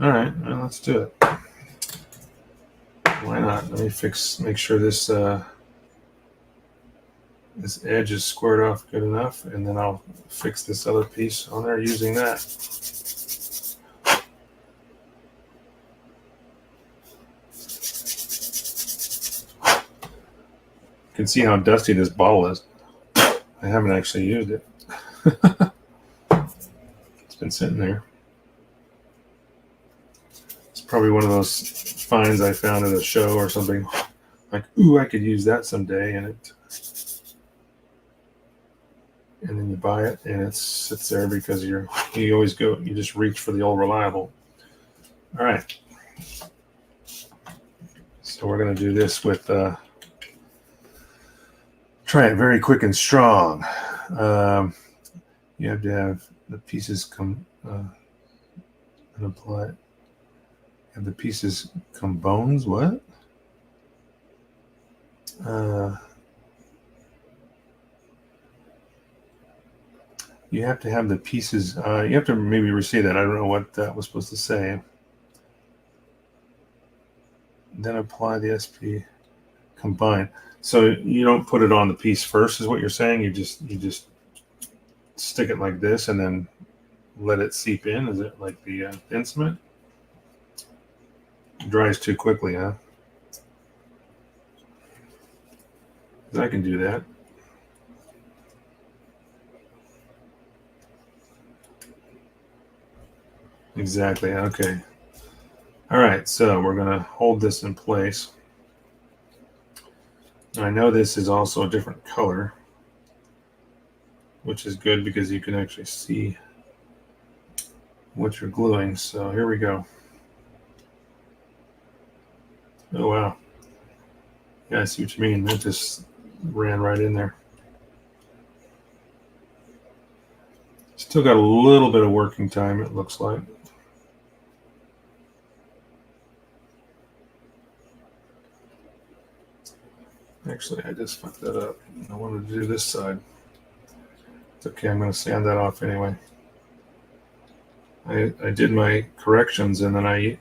All right. Well, let's do it. Why not? Let me make sure this this edge is squared off good enough, and then I'll fix this other piece on there using that. You can see how dusty this bottle is. I haven't actually used it. It's been sitting there. It's probably one of those finds I found at a show or something. Like, ooh, I could use that someday, and then you buy it, and it sits there because you always you just reach for the old reliable. All right. So we're going to do this with, try it very quick and strong. You have to have the pieces come and apply it. Have the pieces come bones? What? You have to have the pieces. You have to maybe restate that. I don't know what that was supposed to say. Then apply the SP. Combine. So you don't put it on the piece first, is what you're saying? You just stick it like this and then let it seep in. Is it like the thin cement? It dries too quickly, huh? I can do that. Exactly. Okay. All right. So we're going to hold this in place. Now, I know this is also a different color, which is good because you can actually see what you're gluing. So here we go. Oh, wow. Yeah, I see what you mean. That just ran right in there. Still got a little bit of working time, it looks like. Actually, I just fucked that up. I wanted to do this side. It's okay, I'm going to sand that off anyway. I did my corrections and then I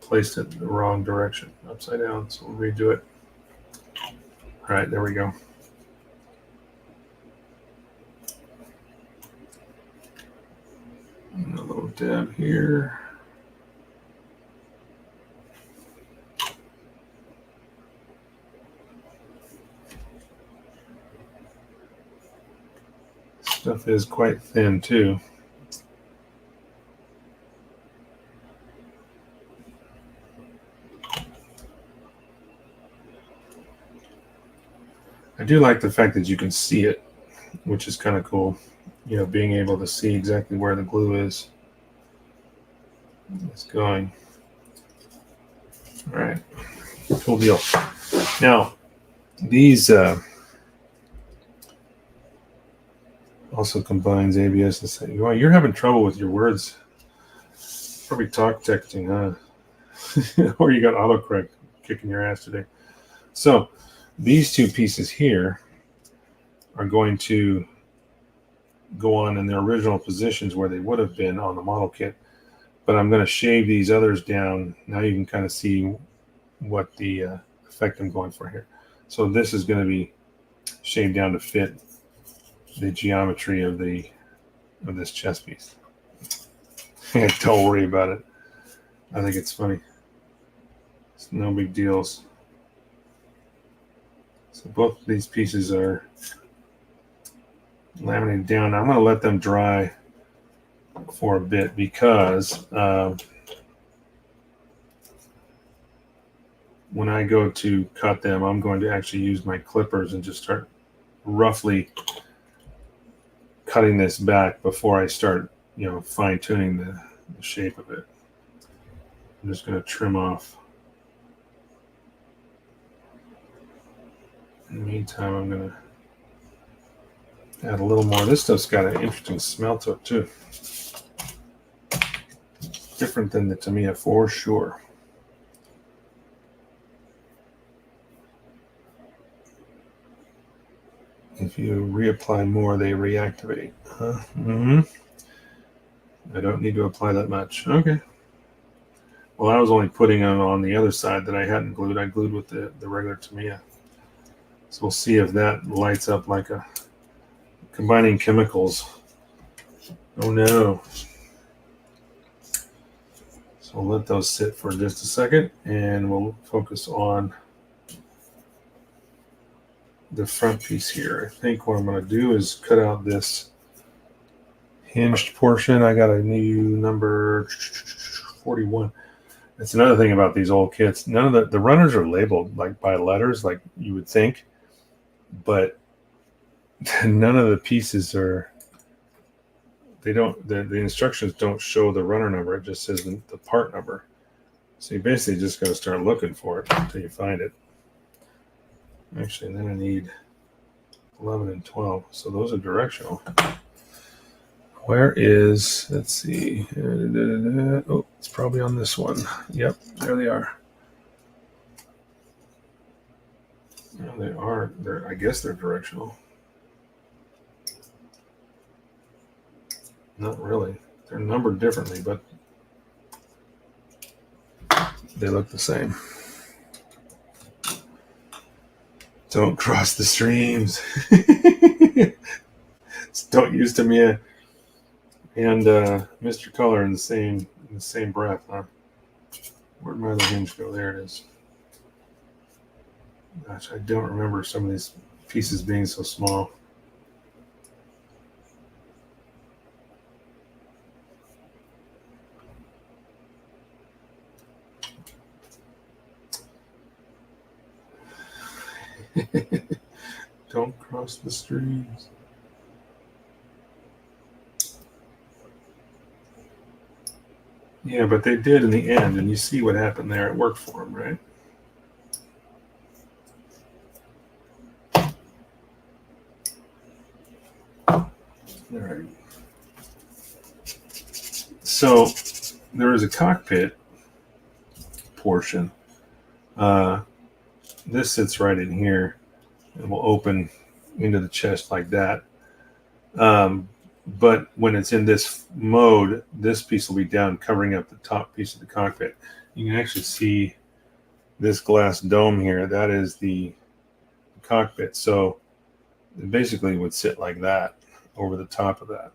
placed it the wrong direction, upside down, so we'll redo it. All right, there we go. And a little dab here. Stuff is quite thin too. I do like the fact that you can see it, which is kind of cool. You know, being able to see exactly where the glue is. It's going. All right, cool deal. Now, these also combines ABS and say, well, you're having trouble with your words. Probably talk texting, huh? Or you got autocorrect kicking your ass today. So these two pieces here are going to go on in their original positions where they would have been on the model kit. But I'm going to shave these others down. Now you can kind of see what the effect I'm going for here. So this is going to be shaved down to fit the geometry of this chest piece. Don't worry about it. I think it's funny. It's no big deals. So both of these pieces are laminated down. I'm going to let them dry for a bit because when I go to cut them, I'm going to actually use my clippers and just start roughly cutting this back before I start, fine tuning the shape of it. I'm just going to trim off. In the meantime, I'm going to add a little more. This stuff's got an interesting smell to it too. Different than the Tamiya for sure. If you reapply more, they reactivate. Huh? Mm-hmm. I don't need to apply that much. Okay. Well, I was only putting it on the other side that I hadn't glued. I glued with the regular Tamiya. So we'll see if that lights up like a combining chemicals. Oh no. So we'll let those sit for just a second and we'll focus on the front piece here. I think what I'm going to do is cut out this hinged portion. I got a new number 41. That's another thing about these old kits. None of the runners are labeled like by letters like you would think, but none of the pieces are. They don't. The instructions don't show the runner number. It just says the part number. So you basically just got to start looking for it until you find it. Actually, then I need 11 and 12. So those are directional. Where is, let's see. Oh, it's probably on this one. Yep, there they are. No, they aren't. I guess they're directional. Not really. They're numbered differently, but they look the same. Don't cross the streams. Don't use Tamiya and Mr. Color in the same breath, huh? Where'd my other hinge go? There it is. Gosh, I don't remember some of these pieces being so small. Don't cross the streams. Yeah, but they did in the end, and you see what happened there. It worked for them, right? All right. So there is a cockpit portion. This sits right in here and will open into the chest like that. But when it's in this mode, this piece will be down, covering up the top piece of the cockpit. You can actually see this glass dome here. That is the cockpit. So it basically would sit like that over the top of that.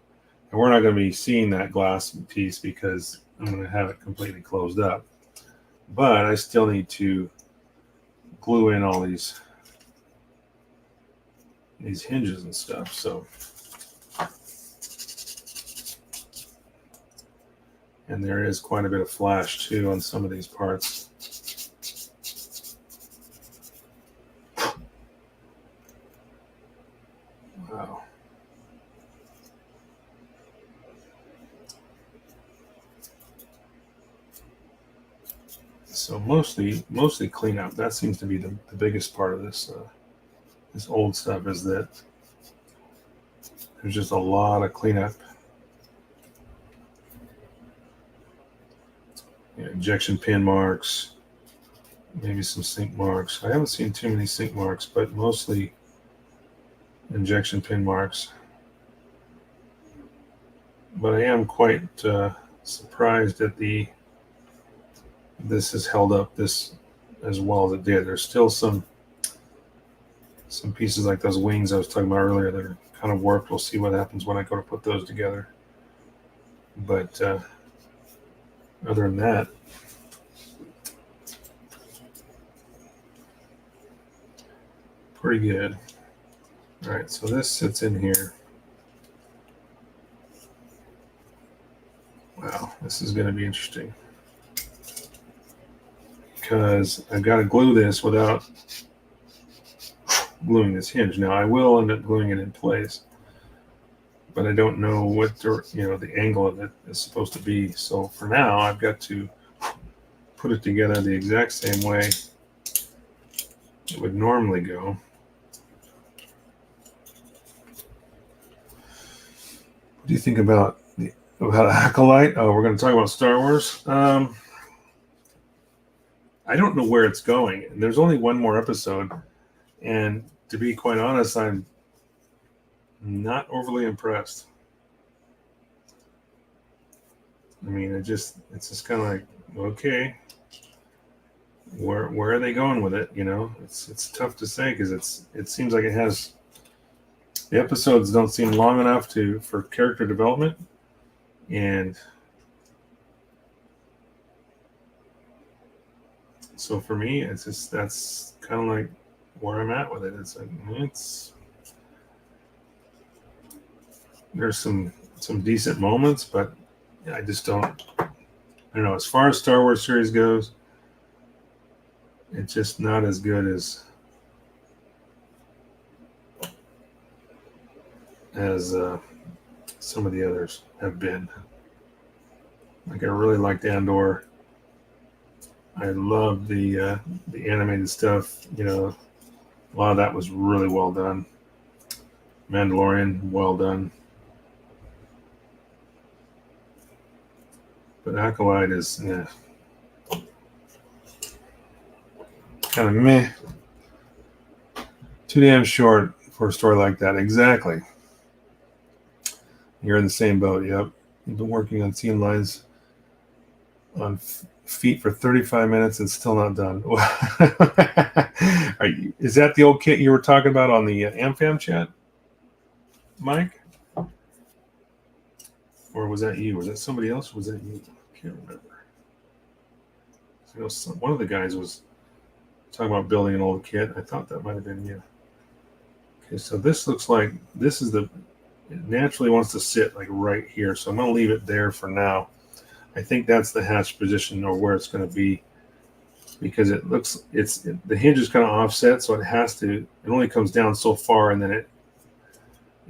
And we're not going to be seeing that glass piece because I'm going to have it completely closed up. But I still need to glue in all these hinges and stuff. So, and there is quite a bit of flash too on some of these parts. Wow. So mostly cleanup. That seems to be the biggest part of this this old stuff, is that there's just a lot of cleanup. Yeah, injection pin marks, maybe some sink marks. I haven't seen too many sink marks, but mostly injection pin marks. But I am quite surprised that this has held up this as well as it did. There's still some pieces like those wings I was talking about earlier that are kind of warped. We'll see what happens when I go to put those together. But other than that, pretty good. All right, so this sits in here. Wow, this is going to be interesting, because I've got to glue this without gluing this hinge. Now I will end up gluing it in place, but I don't know what the angle of it is supposed to be. So for now, I've got to put it together the exact same way it would normally go. What do you think about Acolyte? Oh, we're going to talk about Star Wars. I don't know where it's going. And there's only one more episode, and to be quite honest, I'm not overly impressed. I mean, it's just kind of like, okay, where are they going with it? It's tough to say, because it seems like the episodes don't seem long enough for character development, and so for me, that's kind of like where I'm at with it. It's like there's some decent moments, but I just don't know. As far as Star Wars series goes, it's just not as good as some of the others have been. Like, I really liked Andor. I love the animated stuff. A lot of that was really well done. Mandalorian, well done. But Acolyte is kind of meh. Too damn short for a story like that. Exactly. You're in the same boat. Yep. You've been working on scene lines on feet for 35 minutes and still not done. Is that the old kit you were talking about on the AmFam chat, Mike? Or was that you? Was that somebody else? Or was that you? I can't remember. One of the guys was talking about building an old kit. I thought that might have been you. Okay, so this looks like it naturally wants to sit like right here. So I'm going to leave it there for now. I think that's the hatch position, or where it's going to be because the hinge is kind of offset, so it only comes down so far, and then it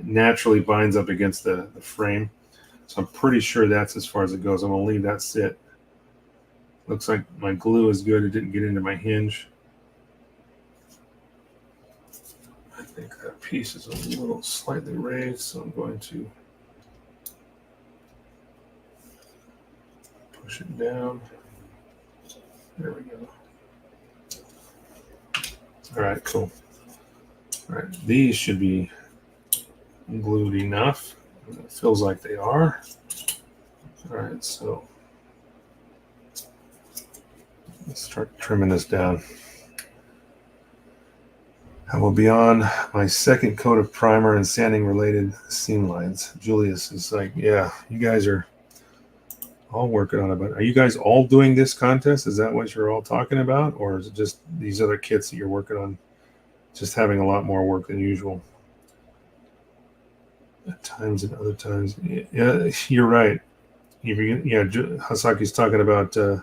naturally binds up against the frame. So I'm pretty sure that's as far as it goes. I'm going to leave that sit. Looks like my glue is good. It didn't get into my hinge. I think that piece is a little slightly raised, so I'm going to push it down. There we go. All right, cool. All right, these should be glued enough. It feels like they are. All right, so let's start trimming this down. I will be on my second coat of primer and sanding related seam lines. Julius is like, yeah, you guys are all working on it. But are you guys all doing this contest? Is that what you're all talking about? Or is it just these other kits that you're working on just having a lot more work than usual? At times and other times. Yeah, you're right. Yeah, Hasaki's talking about, I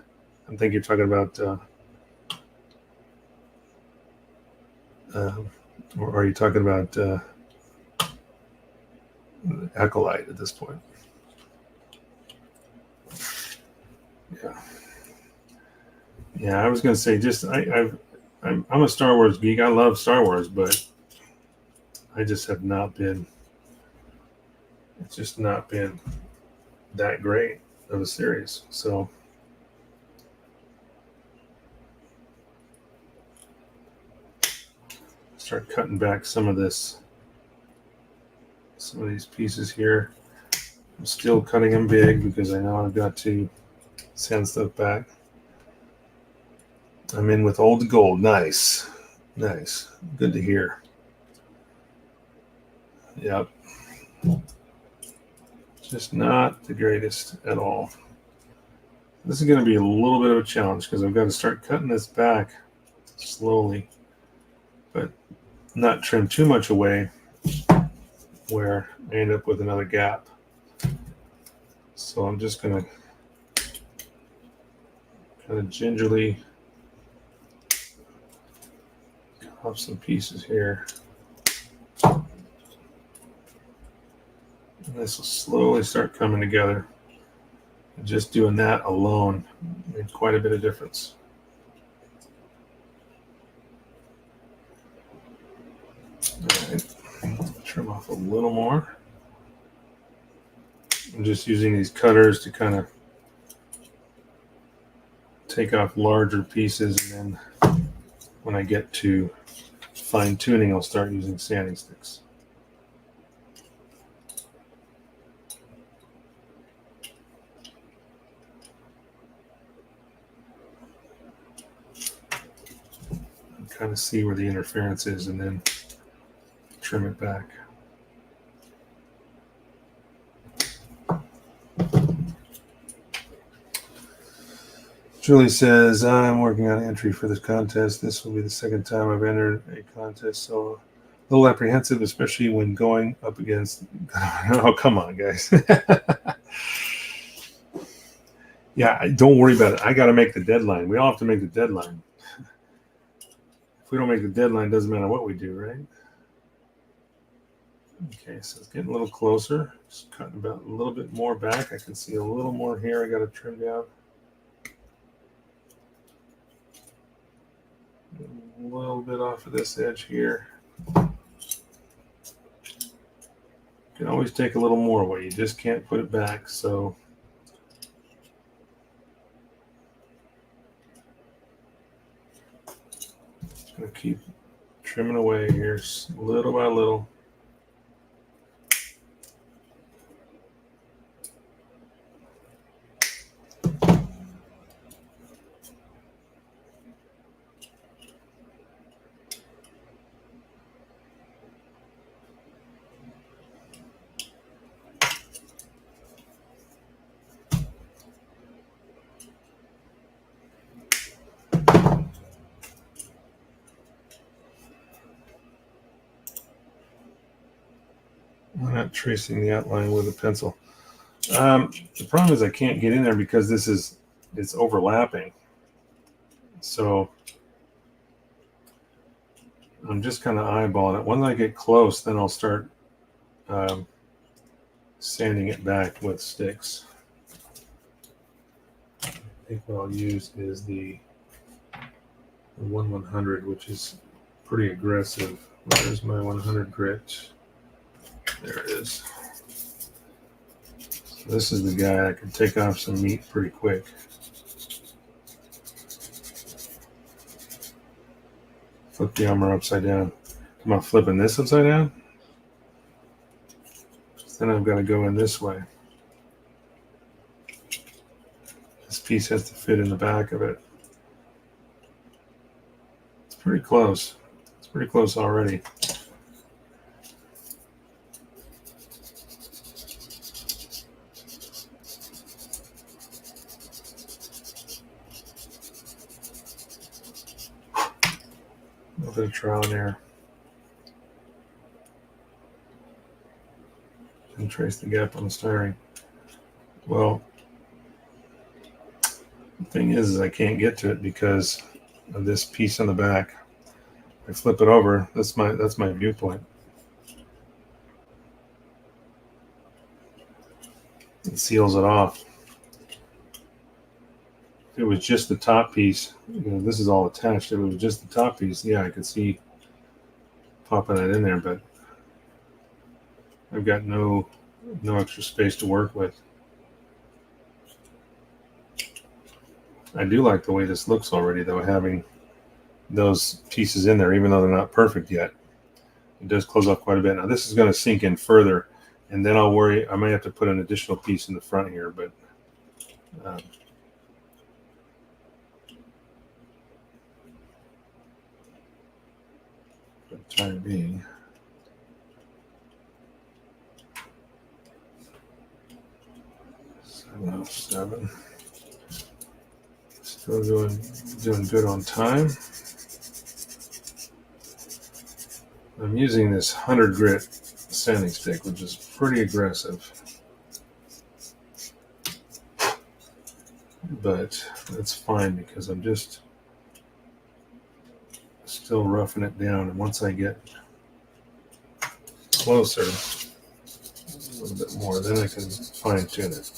think you're talking about, or are you talking about Acolyte at this point? Yeah. Yeah, I was going to say, I'm a Star Wars geek. I love Star Wars, but I just have not been. It's just not been that great of a series. So start cutting back some of these pieces here. I'm still cutting them big because I know I've got to send stuff back. I'm in with old gold. Nice. Good to hear. Yep. Just not the greatest at all. This is going to be a little bit of a challenge because I've got to start cutting this back slowly, but not trim too much away where I end up with another gap. So I'm just going to kind of gingerly cut off some pieces here. And this will slowly start coming together. And just doing that alone made quite a bit of difference. All right, trim off a little more. I'm just using these cutters to kind of take off larger pieces, and then when I get to fine tuning, I'll start using sanding sticks. Kind of see where the interference is and then trim it back. Julie says, I'm working on an entry for this contest. This will be the second time I've entered a contest, so a little apprehensive, especially when going up against... Oh, come on, guys. Yeah, don't worry about it. I got to make the deadline. We all have to make the deadline. If we don't make the deadline, it doesn't matter what we do, right? Okay, so it's getting a little closer. Just cutting about a little bit more back. I can see a little more here I got to trim down. A little bit off of this edge here. You can always take a little more away. You just can't put it back, so... Gonna keep trimming away here little by little. I'm not tracing the outline with a pencil. The problem is I can't get in there because it's overlapping. So I'm just kind of eyeballing it. Once I get close, then I'll start sanding it back with sticks. I think what I'll use is the 1/100, which is pretty aggressive. Where's my 100 grit? There it is. So this is the guy that can take off some meat pretty quick. Flip the armor upside down. Am I flipping this upside down? Then I've got to go in this way. This piece has to fit in the back of it. It's pretty close. It's pretty close already. A little bit of trial and error. And trace the gap on the steering. Well, the thing is I can't get to it because of this piece on the back. I flip it over. That's my viewpoint. It seals it off. If it was just the top piece, this is all attached. If it was just the top piece, yeah, I could see popping that in there, but I've got no extra space to work with. I do like the way this looks already, though, having those pieces in there, even though they're not perfect yet. It does close off quite a bit. Now, this is going to sink in further, and then I'll worry. I might have to put an additional piece in the front here, but for the time being. Seven. Still doing good on time. I'm using this 100 grit sanding stick, which is pretty aggressive, but that's fine because I'm just still roughing it down, and once I get closer a little bit more, then I can fine tune it.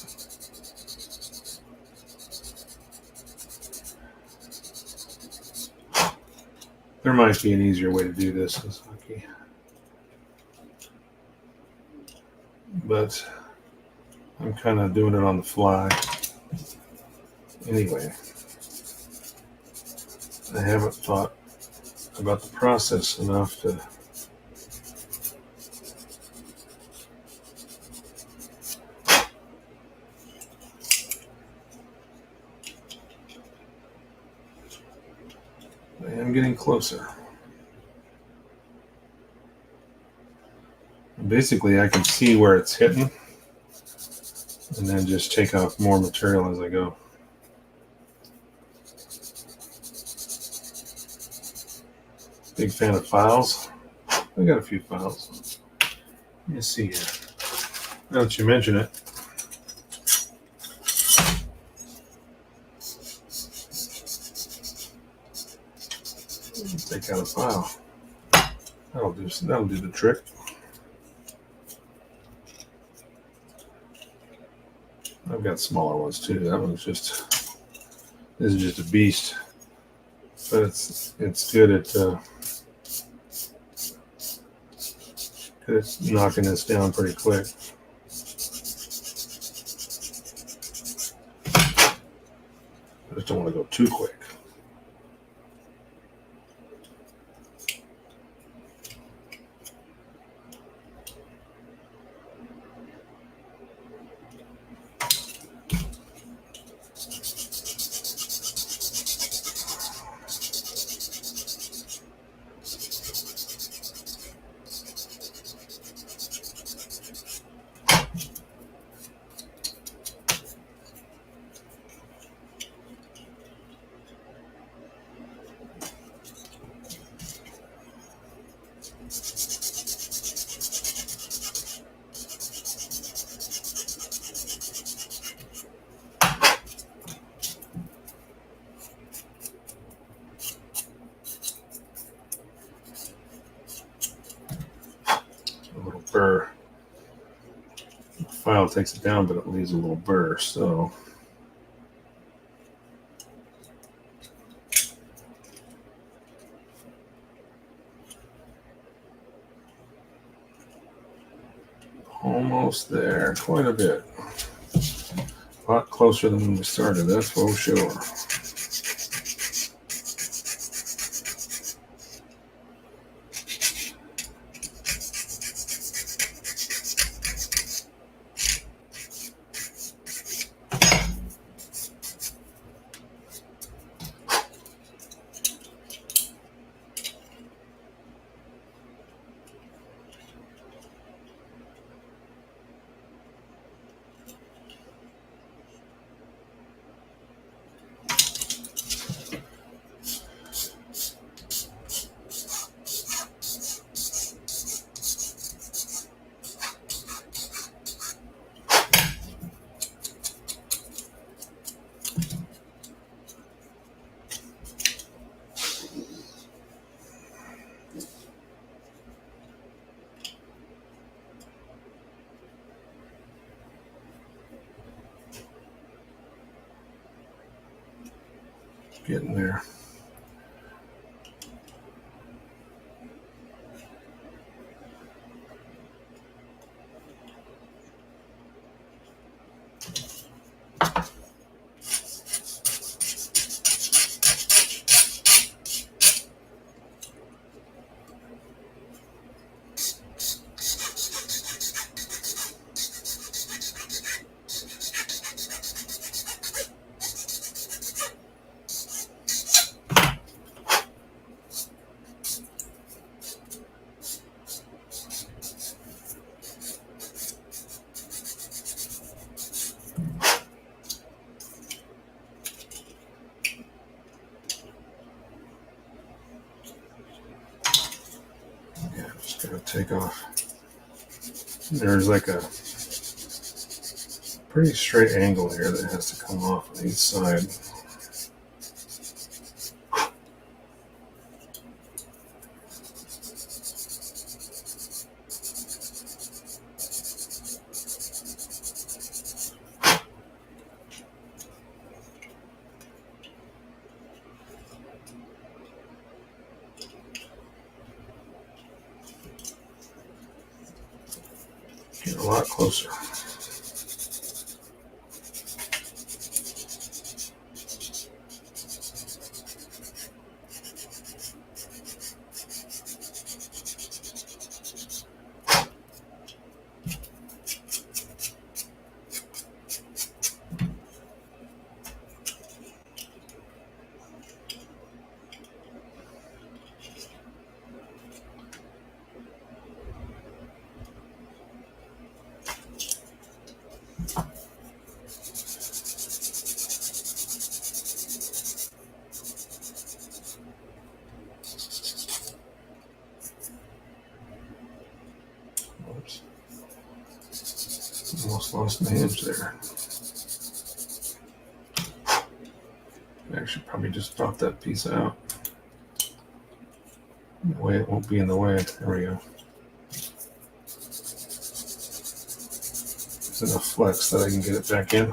There might be an easier way to do this, but I'm kind of doing it on the fly. Anyway, I haven't thought about the process enough to I am getting closer. Basically, I can see where it's hitting and then just take off more material as I go. Big fan of files. I got a few files. Let me see here. Now that you mention it, take out a file. That'll do the trick. I've got smaller ones too. This is just a beast. But it's good at knocking this down pretty quick. I just don't want to go too quick. file takes it down, but it leaves a little burr. So almost there, quite a bit. A lot closer than when we started, that's for sure. Getting there. Yeah, just gotta take off. There's like a pretty straight angle here that has to come off on each side. Get a lot closer. Oops. Almost lost my hinge there. I should probably just pop that piece out. That way it won't be in the way. There we go. There's enough flex that I can get it back in.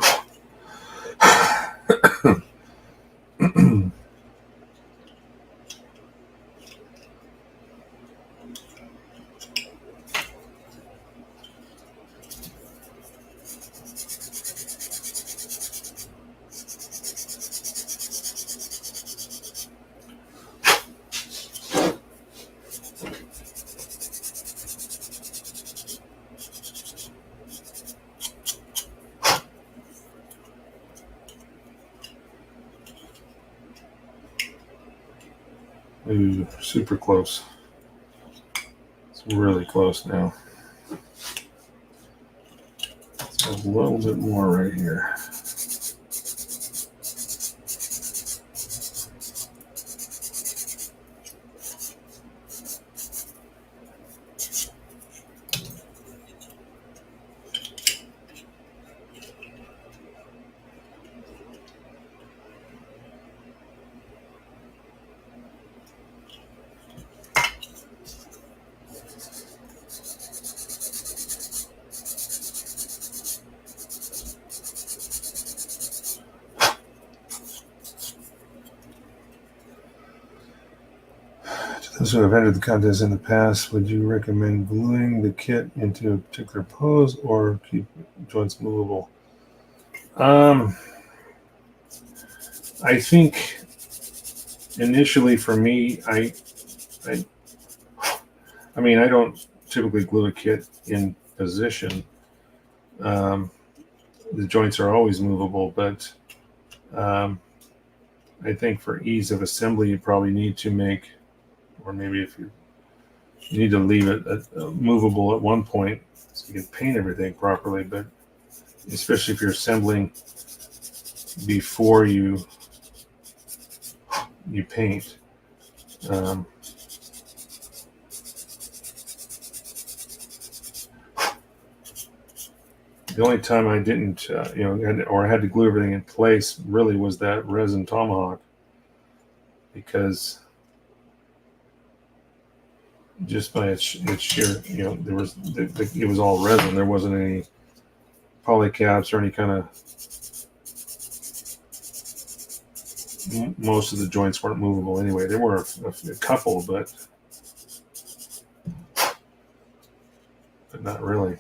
Ooh, super close. It's really close now. It's a little bit more right here. Those who have entered the contest in the past, would you recommend gluing the kit into a particular pose or keep joints movable? I think initially for me, I mean, I don't typically glue a kit in position. The joints are always movable, but I think for ease of assembly, you probably need to make, or maybe if you need to leave it movable at one point so you can paint everything properly, but especially if you're assembling before you paint. The only time I didn't, or had to glue everything in place really was that resin tomahawk, because just by its sheer, there was it was all resin. There wasn't any polycaps or any kind of. Most of the joints weren't movable anyway. There were a couple, but not really.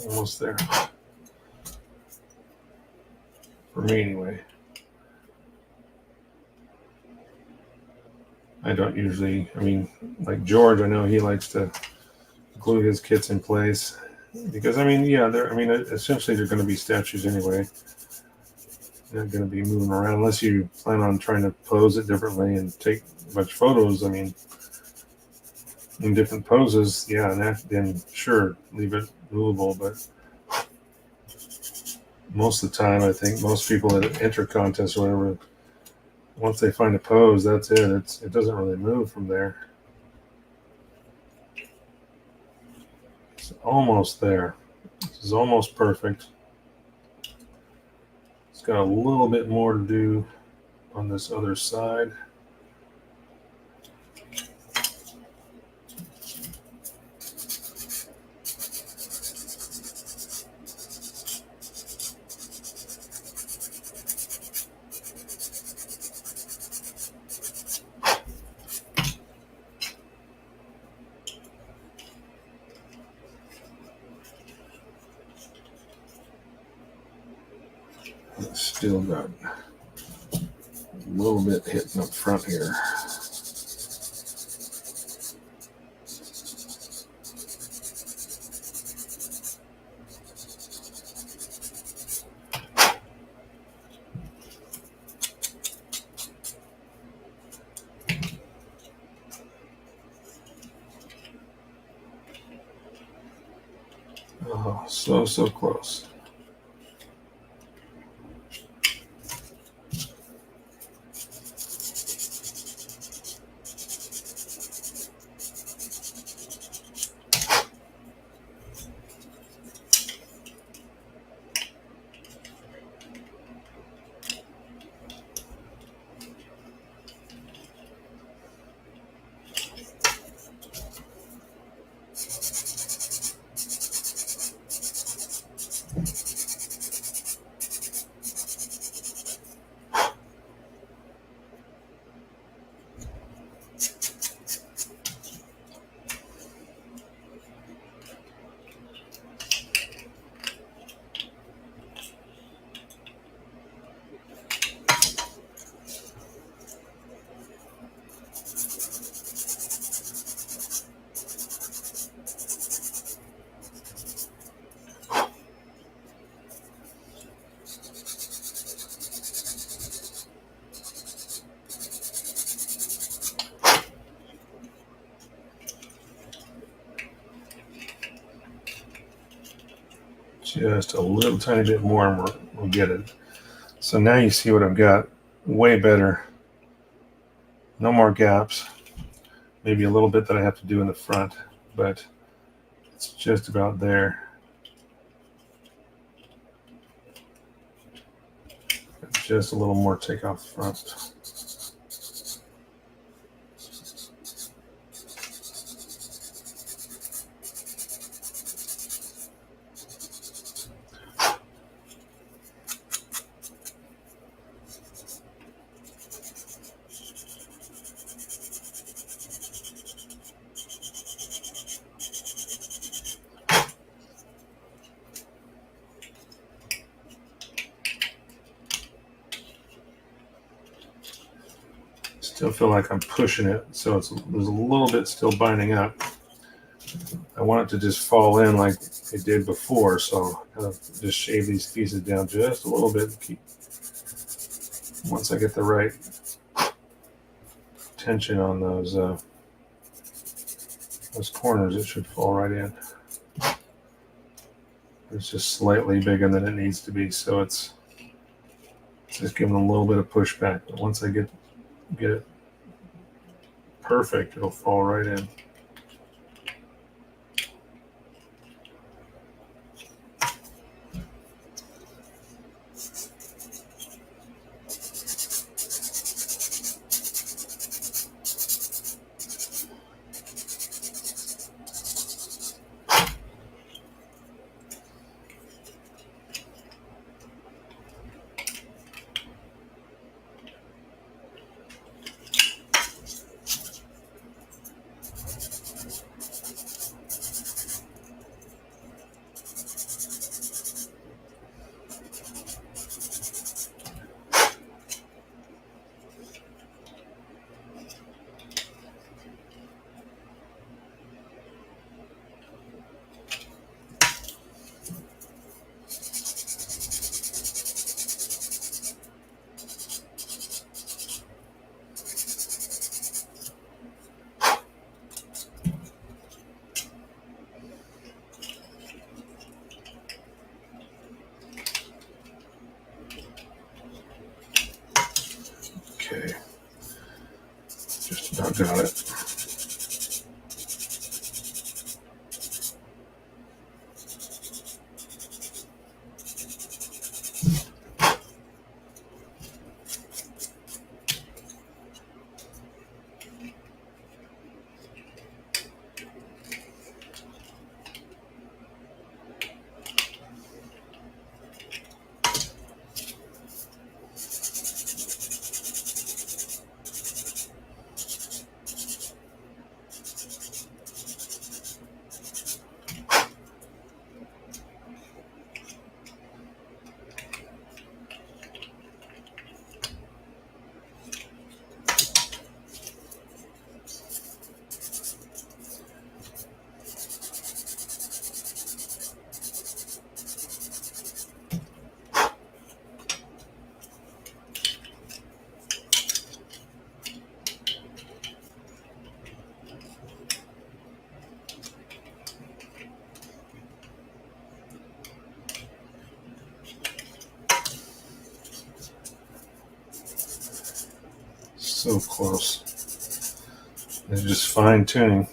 Almost there. For me, anyway. I don't usually, like George, I know he likes to glue his kits in place because, essentially they're going to be statues anyway. They're not going to be moving around unless you plan on trying to pose it differently and take a bunch of photos. In different poses, then sure, leave it movable, but most of the time, I think most people that enter contests or whatever, once they find a pose, that's it. It doesn't really move from there. It's almost there. This is almost perfect. It's got a little bit more to do on this other side. Still got a little bit hitting up front here. Oh, so close. Just a little tiny bit more and we'll get it. So now you see what I've got. Way better. No more gaps. Maybe a little bit that I have to do in the front, but it's just about there. Just a little more take off the front. still feel like I'm pushing it, so there's a little bit still binding up. I want it to just fall in like it did before, so I'm gonna just shave these pieces down just a little bit. Once I get the right tension on those corners, it should fall right in. It's just slightly bigger than it needs to be, so it's just giving a little bit of pushback. But once I get it perfect, it'll fall right in. Okay, just about got it. So close. It's just fine tuning.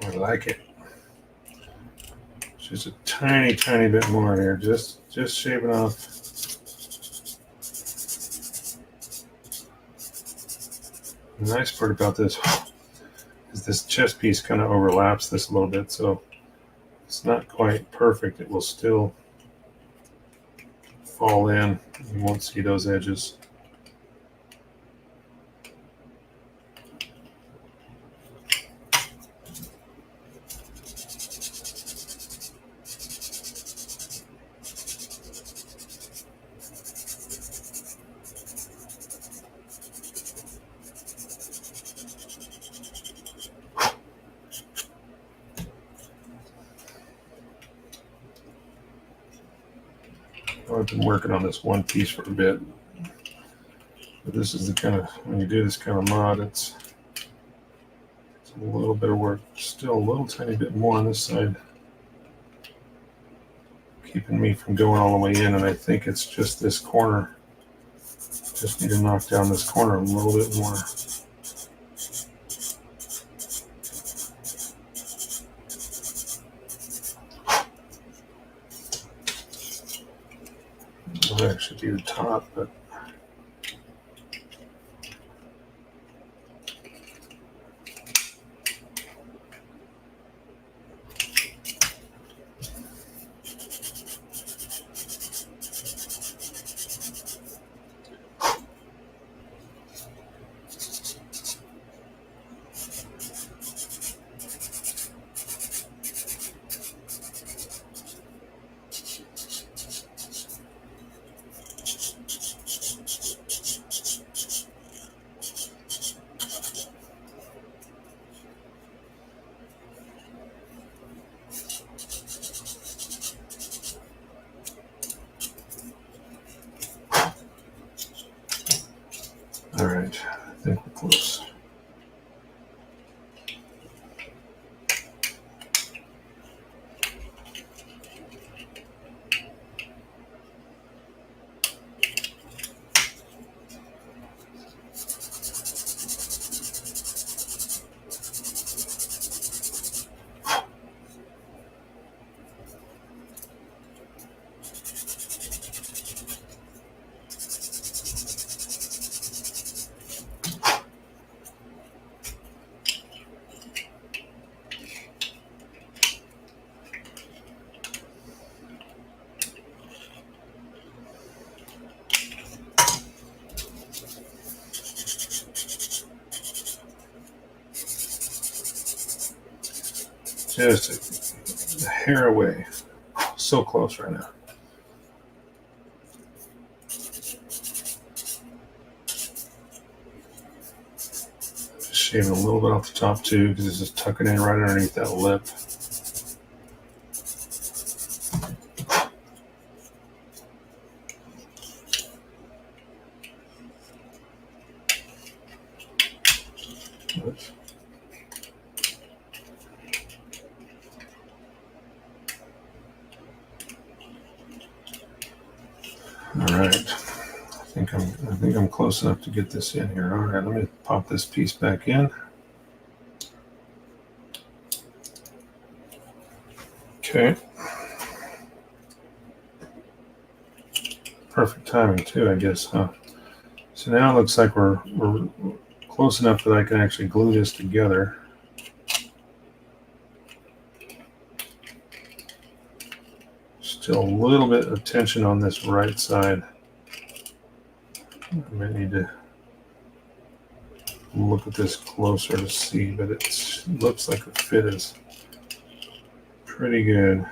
I like it. Just a tiny bit more there. Just shave it off. The nice part about this is this chest piece kind of overlaps this a little bit, so it's not quite perfect. It will still fall in. You won't see those edges. I've been working on this one piece for a bit, but this is the kind of, when you do this kind of mod, it's a little bit of work. Still a little tiny bit more on this side, keeping me from going all the way in, and I think it's just this corner. Just need to knock down this corner a little bit more. might actually be the top, but all right, I think we're close. Just a hair away. So close right now. Just shaving a little bit off the top too, because this is tucking in right underneath that lip. Oops. All right, I think I'm close enough to get this in here. All right, let me pop this piece back in. Okay. Perfect timing too, I guess, huh? So now it looks like we're close enough that I can actually glue this together. Still a little bit of tension on this right side. I might need to look at this closer to see, but it looks like the fit is pretty good.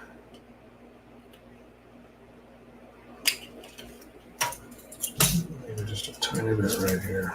Maybe just a tiny bit right here.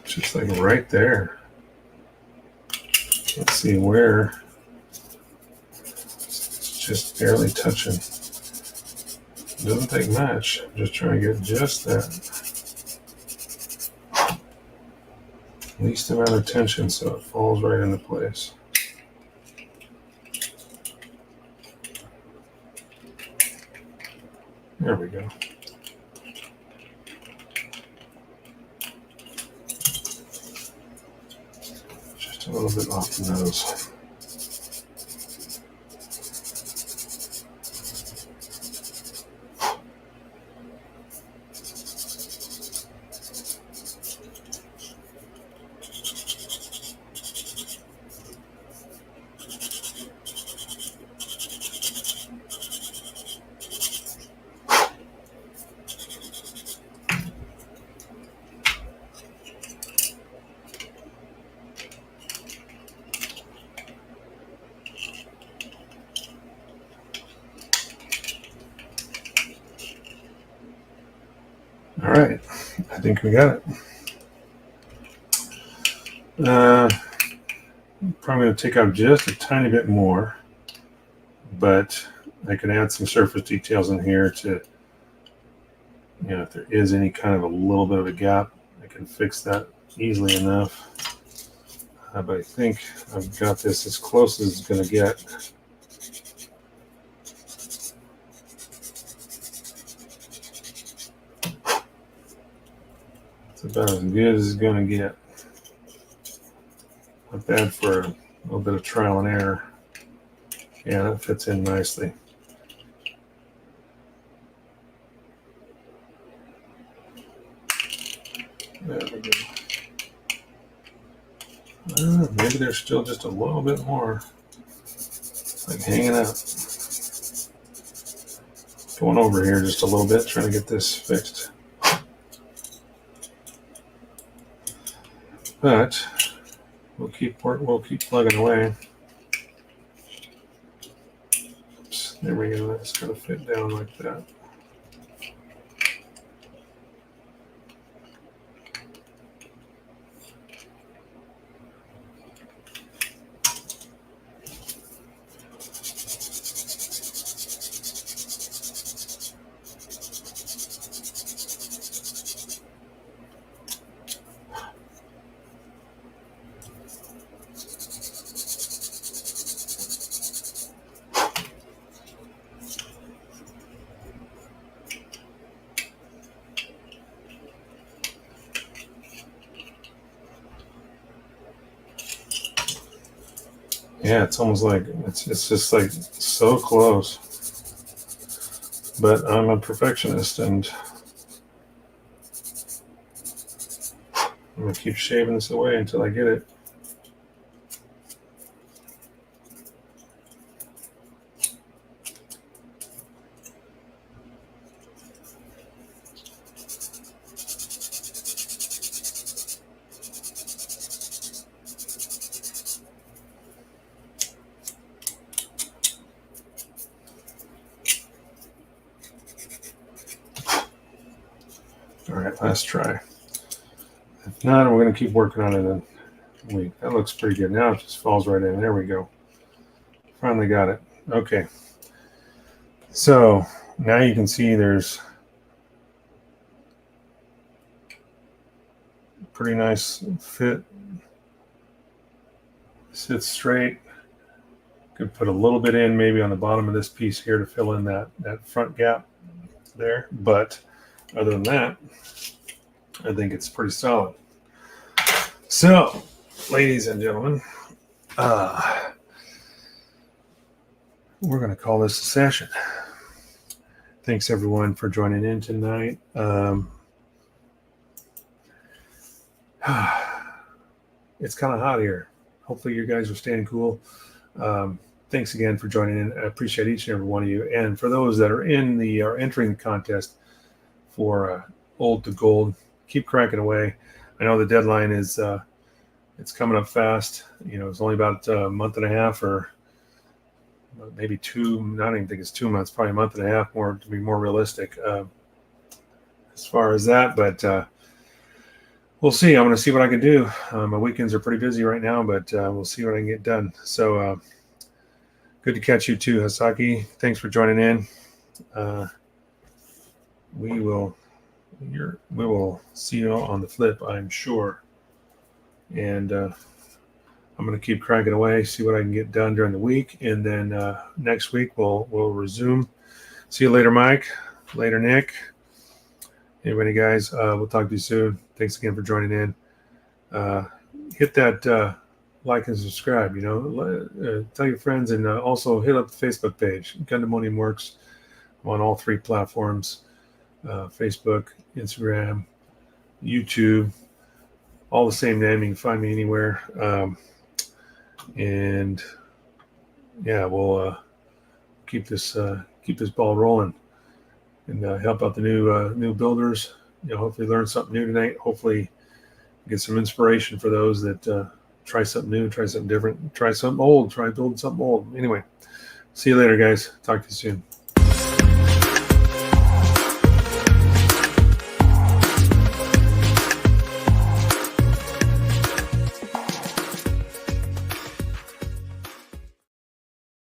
Just like right there. Let's see where. It's just barely touching. Doesn't take much. I'm just trying to get just that least amount of tension so it falls right into place. There we go. Just a little bit off the nose. All right, I think we got it. Probably going to take out just a tiny bit more, but I can add some surface details in here to, if there is any kind of a little bit of a gap, I can fix that easily enough. But I think I've got this as close as it's going to get. It's about as good as it's going to get. Not bad for a little bit of trial and error. Yeah, that fits in nicely. There we go. Maybe there's still just a little bit more, like hanging out. Going over here just a little bit, trying to get this fixed. But we'll keep plugging away. Oops, there we go. That's gonna fit down like that. Yeah, it's almost like it's just like so close. But I'm a perfectionist, and I'm gonna keep shaving this away until I get it. All right, last try. If not, we're going to keep working on it in a week. That looks pretty good. Now it just falls right in. There we go. Finally got it. Okay. So now you can see there's a pretty nice fit. Sits straight. Could put a little bit in maybe on the bottom of this piece here to fill in that front gap there. But other than that, I think it's pretty solid. So, ladies and gentlemen, we're going to call this a session. Thanks, everyone, for joining in tonight. It's kind of hot here. Hopefully you guys are staying cool. Thanks again for joining in. I appreciate each and every one of you. And for those that are entering the contest for Old to Gold, keep cracking away. I know the deadline is it's coming up fast. It's only about a month and a half, or maybe two. I don't even think it's 2 months. Probably a month and a half more to be more realistic as far as that. But we'll see. I'm going to see what I can do. My weekends are pretty busy right now, but we'll see what I can get done. So good to catch you too, Hasaki. Thanks for joining in. We will see you on the flip, I'm sure. And I'm going to keep cranking away, see what I can get done during the week, and then next week we'll resume. See you later, Mike. Later, Nick. Anybody, guys, we'll talk to you soon. Thanks again for joining in. Hit that like and subscribe. Tell your friends, and also hit up the Facebook page. Gundemonium Works. I'm on all 3 platforms: Facebook, Instagram, YouTube. All the same name. You can find me anywhere. And yeah, we'll keep this ball rolling and help out the new builders. Hopefully learn something new tonight. Hopefully get some inspiration for those that try something new, try something different, try something old, try building something old. Anyway, see you later, guys. Talk to you soon.